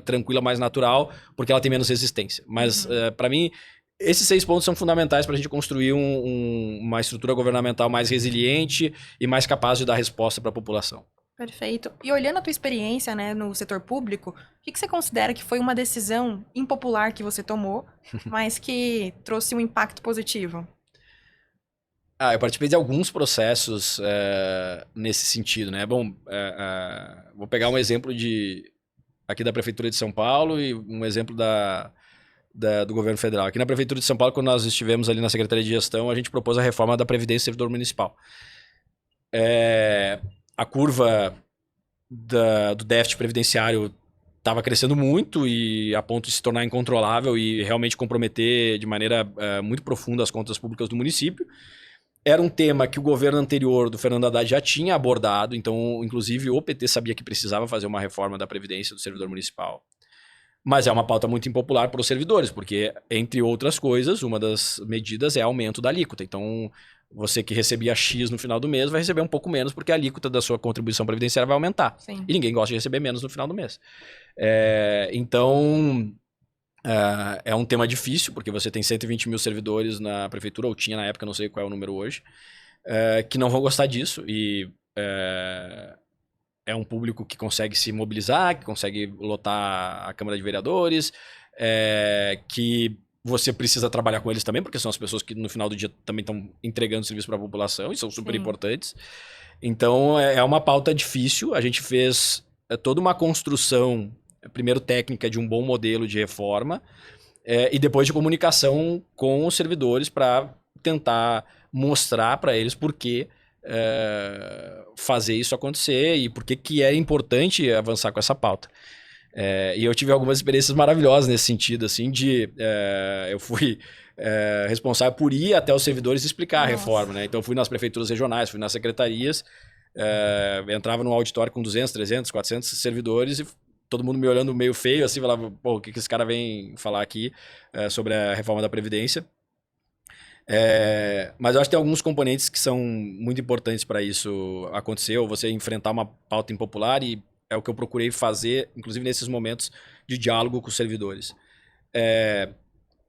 tranquila, mais natural, porque ela tem menos resistência. Mas, para mim, esses 6 pontos são fundamentais para a gente construir uma estrutura governamental mais resiliente e mais capaz de dar resposta para a população. Perfeito. E olhando a tua experiência, né, no setor público, o que você considera que foi uma decisão impopular que você tomou, mas que trouxe um impacto positivo? Eu participei de alguns processos nesse sentido, né? Bom, vou pegar um exemplo aqui da Prefeitura de São Paulo e um exemplo do governo federal. Aqui na Prefeitura de São Paulo, quando nós estivemos ali na Secretaria de Gestão, a gente propôs a reforma da Previdência do Servidor Municipal. A curva do déficit previdenciário estava crescendo muito e a ponto de se tornar incontrolável e realmente comprometer de maneira muito profunda as contas públicas do município. Era um tema que o governo anterior do Fernando Haddad já tinha abordado, então, inclusive, o PT sabia que precisava fazer uma reforma da Previdência do Servidor Municipal. Mas é uma pauta muito impopular para os servidores, porque, entre outras coisas, uma das medidas é aumento da alíquota. Então, você que recebia X no final do mês vai receber um pouco menos, porque a alíquota da sua contribuição previdenciária vai aumentar. Sim. E ninguém gosta de receber menos no final do mês. Então, é um tema difícil, porque você tem 120 mil servidores na prefeitura, ou tinha na época, não sei qual é o número hoje, que não vão gostar disso. E é um público que consegue se mobilizar, que consegue lotar a Câmara de Vereadores, que você precisa trabalhar com eles também, porque são as pessoas que no final do dia também estão entregando serviço para a população e são super importantes. Então, é uma pauta difícil. A gente fez toda uma construção, primeiro técnica, de um bom modelo de reforma, e depois de comunicação com os servidores para tentar mostrar para eles por que fazer isso acontecer e por que é importante avançar com essa pauta. E eu tive algumas experiências maravilhosas nesse sentido, assim, eu fui responsável por ir até os servidores e explicar a reforma, né? Então eu fui nas prefeituras regionais, fui nas secretarias, entrava num auditório com 200, 300, 400 servidores e todo mundo me olhando meio feio, assim, falava, pô, o que esse cara vem falar aqui sobre a reforma da Previdência? Mas eu acho que tem alguns componentes que são muito importantes para isso acontecer, ou você enfrentar uma pauta impopular, e é o que eu procurei fazer, inclusive nesses momentos de diálogo com os servidores.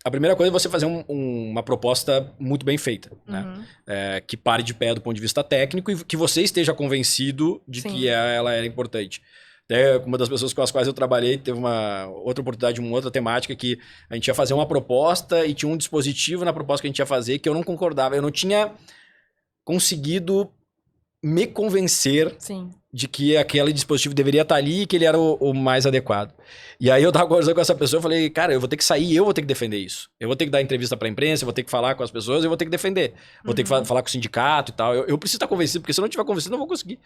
A primeira coisa é você fazer uma proposta muito bem feita, né? Que pare de pé do ponto de vista técnico e que você esteja convencido de que ela era importante. Até uma das pessoas com as quais eu trabalhei teve uma outra oportunidade, uma outra temática que a gente ia fazer uma proposta e tinha um dispositivo na proposta que a gente ia fazer que eu não concordava. Eu não tinha conseguido me convencer de que aquele dispositivo deveria estar ali e que ele era o mais adequado. E aí eu tava conversando com essa pessoa e falei, cara, eu vou ter que sair e eu vou ter que defender isso. Eu vou ter que dar entrevista pra imprensa, eu vou ter que falar com as pessoas, eu vou ter que defender. Vou ter que falar com o sindicato e tal. Eu preciso estar convencido, porque se eu não estiver convencido, eu não vou conseguir.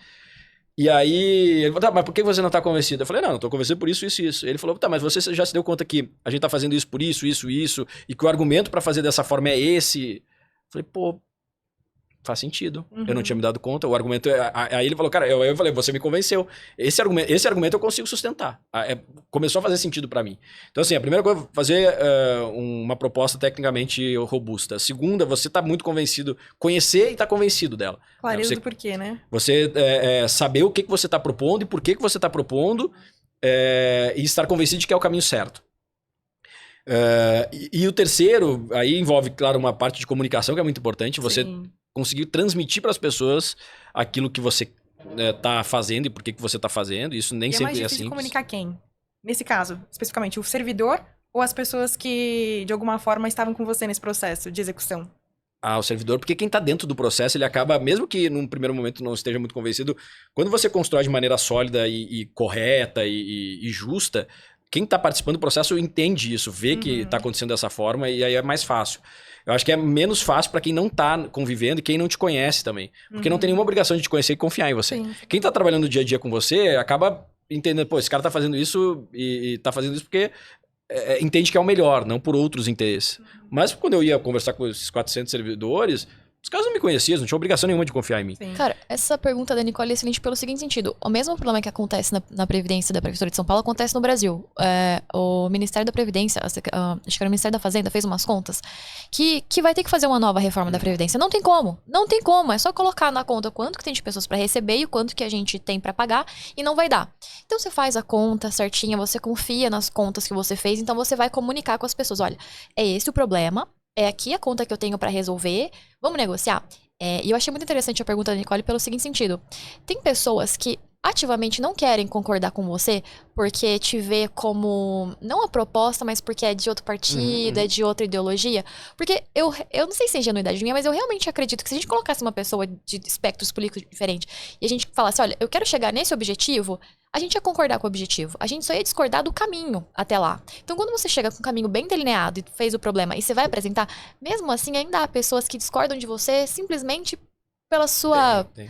E aí, ele falou, tá, mas por que você não está convencido? Eu falei, não estou convencido por isso, isso e isso. Ele falou, tá, mas você já se deu conta que a gente está fazendo isso por isso, isso e isso, e que o argumento para fazer dessa forma é esse? Eu falei, pô, faz sentido. Eu não tinha me dado conta. O argumento... Aí ele falou, cara, eu falei, você me convenceu. Esse argumento eu consigo sustentar. Começou a fazer sentido para mim. Então, assim, a primeira coisa, fazer uma proposta tecnicamente robusta. A segunda, você tá muito convencido, conhecer e tá convencido dela. Clareza do porquê, né? Você saber o que você tá propondo e por que você tá propondo e estar convencido de que é o caminho certo. E o terceiro, aí envolve, claro, uma parte de comunicação que é muito importante. Você conseguir transmitir para as pessoas aquilo que você tá fazendo e por que você tá fazendo. Isso nem sempre é simples. É mais difícil comunicar quem? Nesse caso, especificamente, o servidor ou as pessoas que, de alguma forma, estavam com você nesse processo de execução? O servidor, porque quem tá dentro do processo, ele acaba, mesmo que num primeiro momento não esteja muito convencido, quando você constrói de maneira sólida e correta e justa, quem tá participando do processo entende isso, vê que tá acontecendo dessa forma e aí é mais fácil. Eu acho que é menos fácil para quem não tá convivendo e quem não te conhece também. Porque não tem nenhuma obrigação de te conhecer e confiar em você. Sim. Quem tá trabalhando dia a dia com você acaba entendendo, pô, esse cara tá fazendo isso e tá fazendo isso porque entende que é o melhor, não por outros interesses. Mas quando eu ia conversar com esses 400 servidores, os caras não me conheciam, não tinham obrigação nenhuma de confiar em mim. Sim. Cara, essa pergunta da Nicole é excelente pelo seguinte sentido. O mesmo problema que acontece na Previdência da Prefeitura de São Paulo acontece no Brasil. O Ministério da Previdência, acho que era o Ministério da Fazenda, fez umas contas que vai ter que fazer uma nova reforma da Previdência. Não tem como. Não tem como. É só colocar na conta quanto que tem de pessoas pra receber e o quanto que a gente tem pra pagar e não vai dar. Então você faz a conta certinha, você confia nas contas que você fez, então você vai comunicar com as pessoas. Olha, é esse o problema. É aqui a conta que eu tenho pra resolver. Vamos negociar? E eu achei muito interessante a pergunta da Nicole pelo seguinte sentido. Tem pessoas que ativamente não querem concordar com você porque te vê como, não a proposta, mas porque é de outro partido, é de outra ideologia. Porque eu não sei se é ingenuidade minha, mas eu realmente acredito que se a gente colocasse uma pessoa de espectros políticos diferentes e a gente falasse, olha, eu quero chegar nesse objetivo, a gente ia concordar com o objetivo. A gente só ia discordar do caminho até lá. Então, quando você chega com um caminho bem delineado e fez o problema e você vai apresentar, mesmo assim, ainda há pessoas que discordam de você simplesmente pela sua... Tem.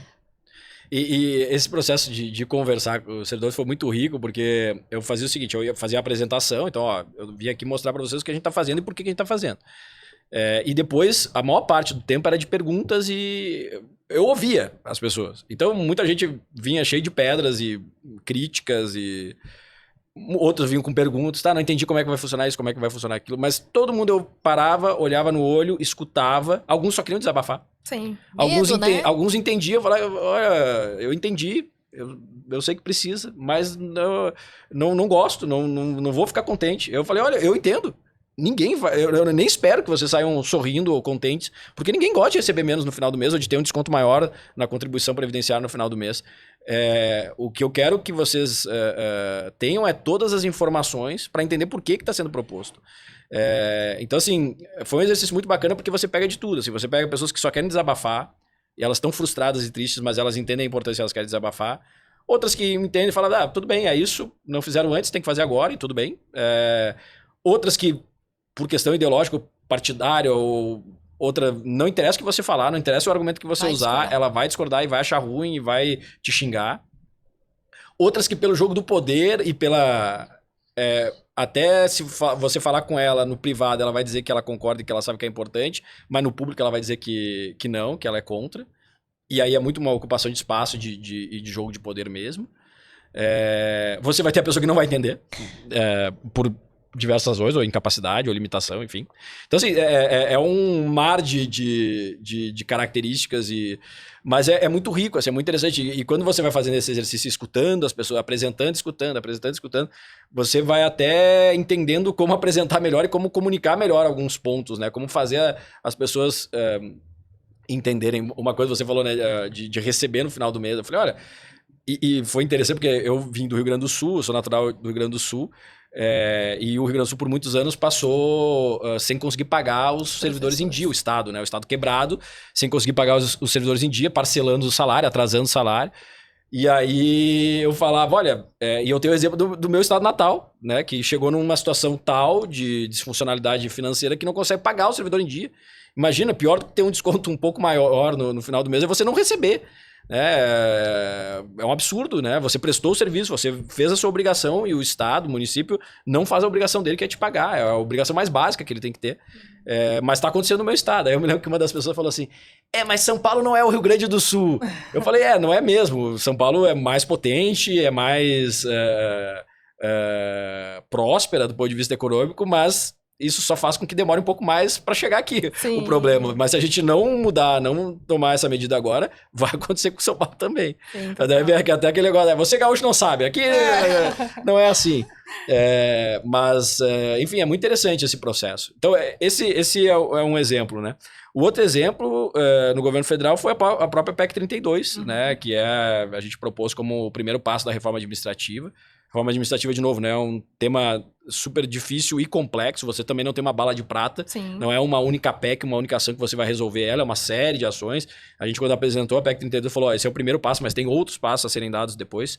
E esse processo de conversar com os servidores foi muito rico, porque eu fazia o seguinte, eu ia fazer a apresentação, então, eu vim aqui mostrar para vocês o que a gente tá fazendo e por que a gente tá fazendo. E depois, a maior parte do tempo era de perguntas e eu ouvia as pessoas. Então, muita gente vinha cheio de pedras e críticas e outros vinham com perguntas, não entendi como é que vai funcionar isso, como é que vai funcionar aquilo, mas todo mundo eu parava, olhava no olho, escutava, alguns só queriam desabafar. Sim. Alguns entendiam, falavam, olha, eu entendi, eu sei que precisa, mas não gosto, não vou ficar contente. Eu falei, olha, eu entendo. Ninguém vai, eu nem espero que vocês saiam sorrindo ou contentes, porque ninguém gosta de receber menos no final do mês ou de ter um desconto maior na contribuição previdenciária no final do mês. O que eu quero que vocês tenham é todas as informações para entender por que está sendo proposto. Então, assim, foi um exercício muito bacana porque você pega de tudo. Assim, você pega pessoas que só querem desabafar e elas estão frustradas e tristes, mas elas entendem a importância e elas querem desabafar. Outras que entendem e falam, tudo bem, é isso, não fizeram antes, tem que fazer agora e tudo bem. Outras que por questão ideológica, partidária ou outra, não interessa o que você falar, não interessa o argumento que você usar, ela vai discordar e vai achar ruim e vai te xingar. Outras que pelo jogo do poder e pela... até se você falar com ela no privado, ela vai dizer que ela concorda e que ela sabe que é importante, mas no público ela vai dizer que não, que ela é contra. E aí é muito uma ocupação de espaço e de jogo de poder mesmo. Você vai ter a pessoa que não vai entender, por diversas razões, ou incapacidade, ou limitação, enfim. Então, assim, é um mar de características, mas é muito rico, assim, é muito interessante. E quando você vai fazendo esse exercício, escutando as pessoas, apresentando, escutando, você vai até entendendo como apresentar melhor e como comunicar melhor alguns pontos, né? Como fazer as pessoas entenderem. Uma coisa você falou, né, de receber no final do mês. Eu falei, olha... E foi interessante porque eu vim do Rio Grande do Sul, eu sou natural do Rio Grande do Sul, e o Rio Grande do Sul por muitos anos passou sem conseguir pagar os servidores em dia, o Estado, né? O Estado quebrado, sem conseguir pagar os servidores em dia, parcelando o salário, atrasando o salário. E aí eu falava, olha, e eu tenho o exemplo do meu estado natal, né? Que chegou numa situação tal de disfuncionalidade financeira que não consegue pagar o servidor em dia. Imagina, pior do que ter um desconto um pouco maior no final do mês é você não receber. É um absurdo, né? Você prestou o serviço, você fez a sua obrigação e o Estado, o município, não faz a obrigação dele, que é te pagar. É a obrigação mais básica que ele tem que ter. Mas tá acontecendo no meu estado. Aí eu me lembro que uma das pessoas falou assim, mas São Paulo não é o Rio Grande do Sul. Eu falei, não é mesmo. São Paulo é mais potente, é mais próspera do ponto de vista econômico, mas isso só faz com que demore um pouco mais para chegar aqui. Sim. O problema. Mas se a gente não mudar, não tomar essa medida agora, vai acontecer com o São Paulo também. Sim, até aquele negócio, você gaúcho não sabe, aqui não é assim. Mas, enfim, é muito interessante esse processo. Então, esse é um exemplo, né? O outro exemplo no governo federal foi a própria PEC 32, né? Que a gente propôs como o primeiro passo da reforma administrativa. Reforma administrativa, de novo, né? É um tema super difícil e complexo. Você também não tem uma bala de prata. Sim. Não é uma única PEC, uma única ação que você vai resolver ela. É uma série de ações. A gente, quando apresentou a PEC 32, falou, esse é o primeiro passo, mas tem outros passos a serem dados depois.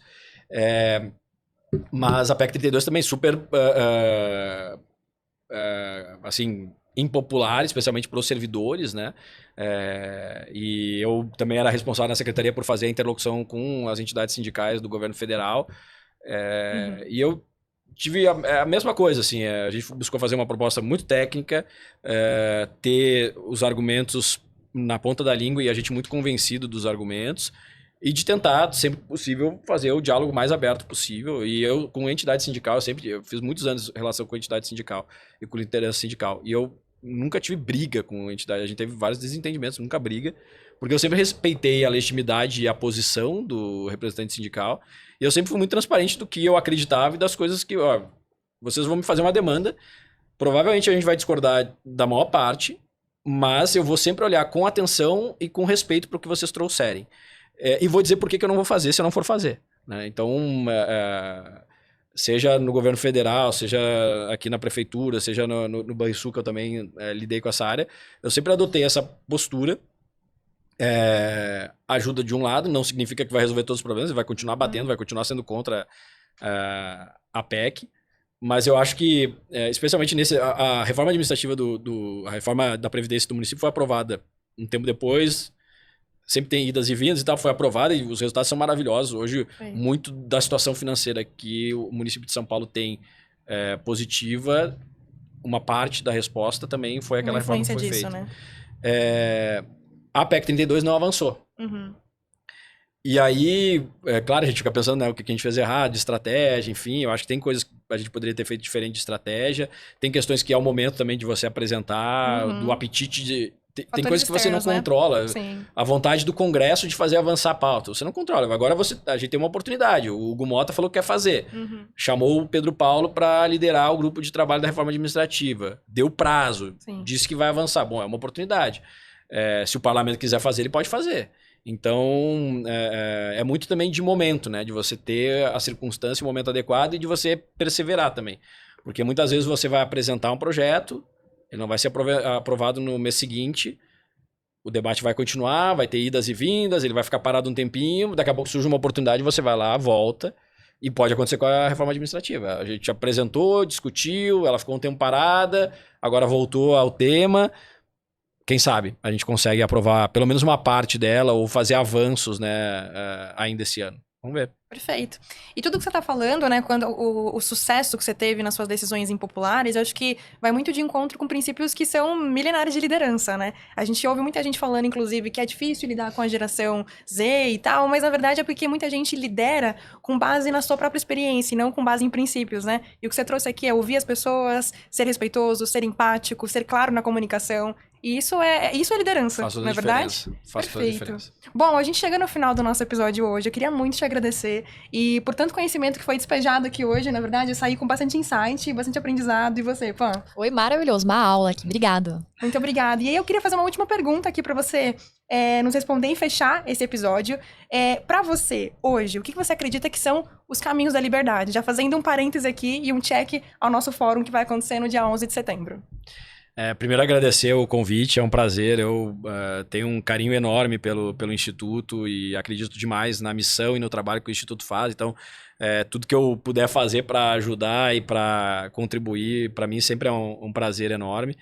Mas a PEC 32 também super, assim, impopular, especialmente para os servidores, né? E eu também era responsável na secretaria por fazer a interlocução com as entidades sindicais do governo federal. E eu tive a mesma coisa, assim, a gente buscou fazer uma proposta muito técnica, ter os argumentos na ponta da língua e a gente muito convencido dos argumentos e de tentar, sempre possível, fazer o diálogo mais aberto possível. E eu, com a entidade sindical, eu fiz muitos anos de relação com a entidade sindical e com liderança sindical. E eu nunca tive briga com a entidade, a gente teve vários desentendimentos, nunca briga, porque eu sempre respeitei a legitimidade e a posição do representante sindical. E eu sempre fui muito transparente do que eu acreditava e das coisas que, vocês vão me fazer uma demanda, provavelmente a gente vai discordar da maior parte, mas eu vou sempre olhar com atenção e com respeito para o que vocês trouxerem. E vou dizer por que eu não vou fazer se eu não for fazer, né? Então, seja no governo federal, seja aqui na prefeitura, seja no Banrisul, que eu também lidei com essa área, eu sempre adotei essa postura. Ajuda de um lado, não significa que vai resolver todos os problemas, vai continuar batendo, vai continuar sendo contra a PEC, mas eu acho que, especialmente a reforma administrativa a reforma da Previdência do município foi aprovada um tempo depois, sempre tem idas e vindas e tal, foi aprovada e os resultados são maravilhosos. Hoje, muito da situação financeira que o município de São Paulo tem positiva, uma parte da resposta também foi aquela reforma que foi feita. Né? A PEC 32 não avançou. E aí, claro, a gente fica pensando, né, o que a gente fez errado, de estratégia, enfim, eu acho que tem coisas que a gente poderia ter feito diferente de estratégia, tem questões que é o momento também de você apresentar, do apetite de... Tem coisas que você não controla. Né? A vontade do Congresso de fazer avançar a pauta. Você não controla. Agora a gente tem uma oportunidade. O Hugo Mota falou que quer fazer. Chamou o Pedro Paulo para liderar o grupo de trabalho da reforma administrativa. Deu prazo. Disse que vai avançar. Bom, é uma oportunidade. Se o parlamento quiser fazer, ele pode fazer. Então, é muito também de momento, né? De você ter a circunstância, o momento adequado e de você perseverar também. Porque muitas vezes você vai apresentar um projeto, ele não vai ser aprovado no mês seguinte, o debate vai continuar, vai ter idas e vindas, ele vai ficar parado um tempinho, daqui a pouco surge uma oportunidade, você vai lá, volta, e pode acontecer com a reforma administrativa. A gente apresentou, discutiu, ela ficou um tempo parada, agora voltou ao tema. Quem sabe a gente consegue aprovar pelo menos uma parte dela ou fazer avanços, né, ainda esse ano. Vamos ver. Perfeito. E tudo que você está falando, né, quando o sucesso que você teve nas suas decisões impopulares, eu acho que vai muito de encontro com princípios que são milenares de liderança, né? A gente ouve muita gente falando, inclusive, que é difícil lidar com a geração Z e tal, mas na verdade é porque muita gente lidera com base na sua própria experiência e não com base em princípios, né? E o que você trouxe aqui é ouvir as pessoas, ser respeitoso, ser empático, ser claro na comunicação. E isso é liderança, não é verdade? Faz toda a diferença. Bom, a gente chega no final do nosso episódio hoje. Eu queria muito te agradecer. E por tanto conhecimento que foi despejado aqui hoje, na verdade, eu saí com bastante insight, bastante aprendizado. E você, Pan? Foi maravilhoso, uma aula aqui. Obrigado. Muito obrigada. E aí eu queria fazer uma última pergunta aqui pra você nos responder e fechar esse episódio. Pra você, hoje, o que você acredita que são os caminhos da liberdade? Já fazendo um parêntese aqui e um check ao nosso fórum que vai acontecer no dia 11 de setembro. Primeiro agradecer o convite, é um prazer, eu tenho um carinho enorme pelo Instituto e acredito demais na missão e no trabalho que o Instituto faz, então tudo que eu puder fazer para ajudar e para contribuir, para mim sempre é um prazer enorme.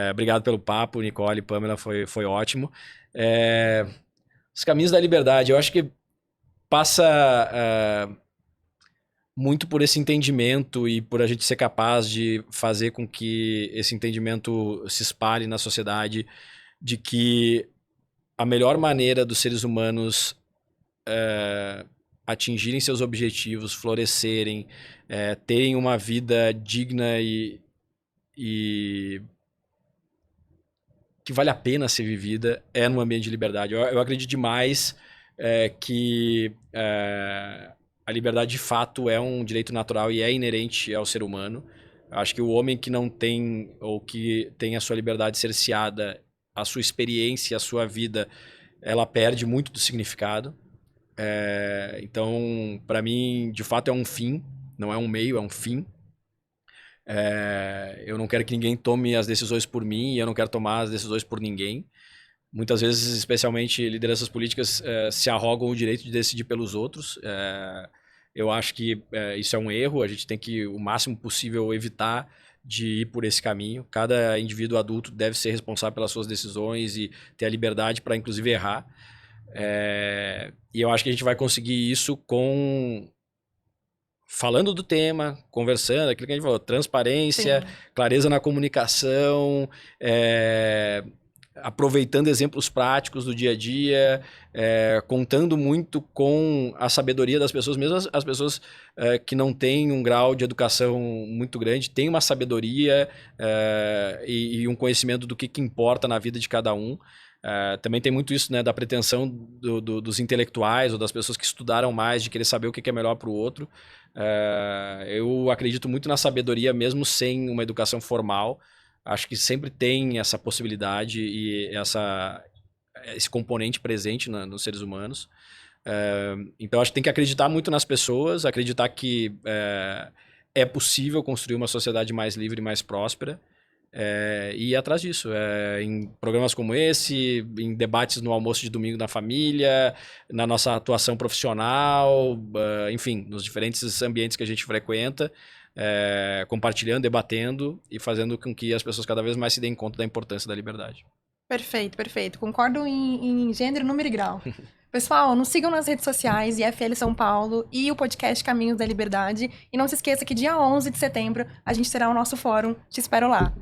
Obrigado pelo papo, Nicole e Pamela, foi ótimo. Os caminhos da liberdade, eu acho que passa muito por esse entendimento e por a gente ser capaz de fazer com que esse entendimento se espalhe na sociedade de que a melhor maneira dos seres humanos atingirem seus objetivos, florescerem, terem uma vida digna e que vale a pena ser vivida é num ambiente de liberdade. Eu acredito demais que a liberdade de fato é um direito natural e é inerente ao ser humano. Eu acho que o homem que não tem ou que tem a sua liberdade cerceada, a sua experiência, a sua vida, ela perde muito do significado. Então, para mim, de fato é um fim, não é um meio, é um fim. Eu não quero que ninguém tome as decisões por mim e eu não quero tomar as decisões por ninguém. Muitas vezes, especialmente lideranças políticas, se arrogam o direito de decidir pelos outros. Eu acho que isso é um erro, a gente tem que, o máximo possível, evitar de ir por esse caminho. Cada indivíduo adulto deve ser responsável pelas suas decisões e ter a liberdade para, inclusive, errar. E eu acho que a gente vai conseguir isso falando do tema, conversando, aquilo que a gente falou, transparência, Sim. clareza na comunicação, aproveitando exemplos práticos do dia a dia, contando muito com a sabedoria das pessoas, mesmo as pessoas que não têm um grau de educação muito grande, têm uma sabedoria e um conhecimento do que importa na vida de cada um. Também tem muito isso, né, da pretensão dos intelectuais ou das pessoas que estudaram mais, de querer saber o que é melhor para o outro. Eu acredito muito na sabedoria, mesmo sem uma educação formal. Acho que sempre tem essa possibilidade e esse componente presente nos seres humanos. Então, acho que tem que acreditar muito nas pessoas, acreditar que é possível construir uma sociedade mais livre e mais próspera. E ir atrás disso, em programas como esse, em debates no almoço de domingo na família, na nossa atuação profissional, enfim, nos diferentes ambientes que a gente frequenta, compartilhando, debatendo e fazendo com que as pessoas cada vez mais se deem conta da importância da liberdade. Perfeito, perfeito. Concordo em gênero, número e grau. Pessoal, nos sigam nas redes sociais, IFL São Paulo e o podcast Caminhos da Liberdade. E não se esqueça que dia 11 de setembro a gente terá o nosso fórum. Te espero lá.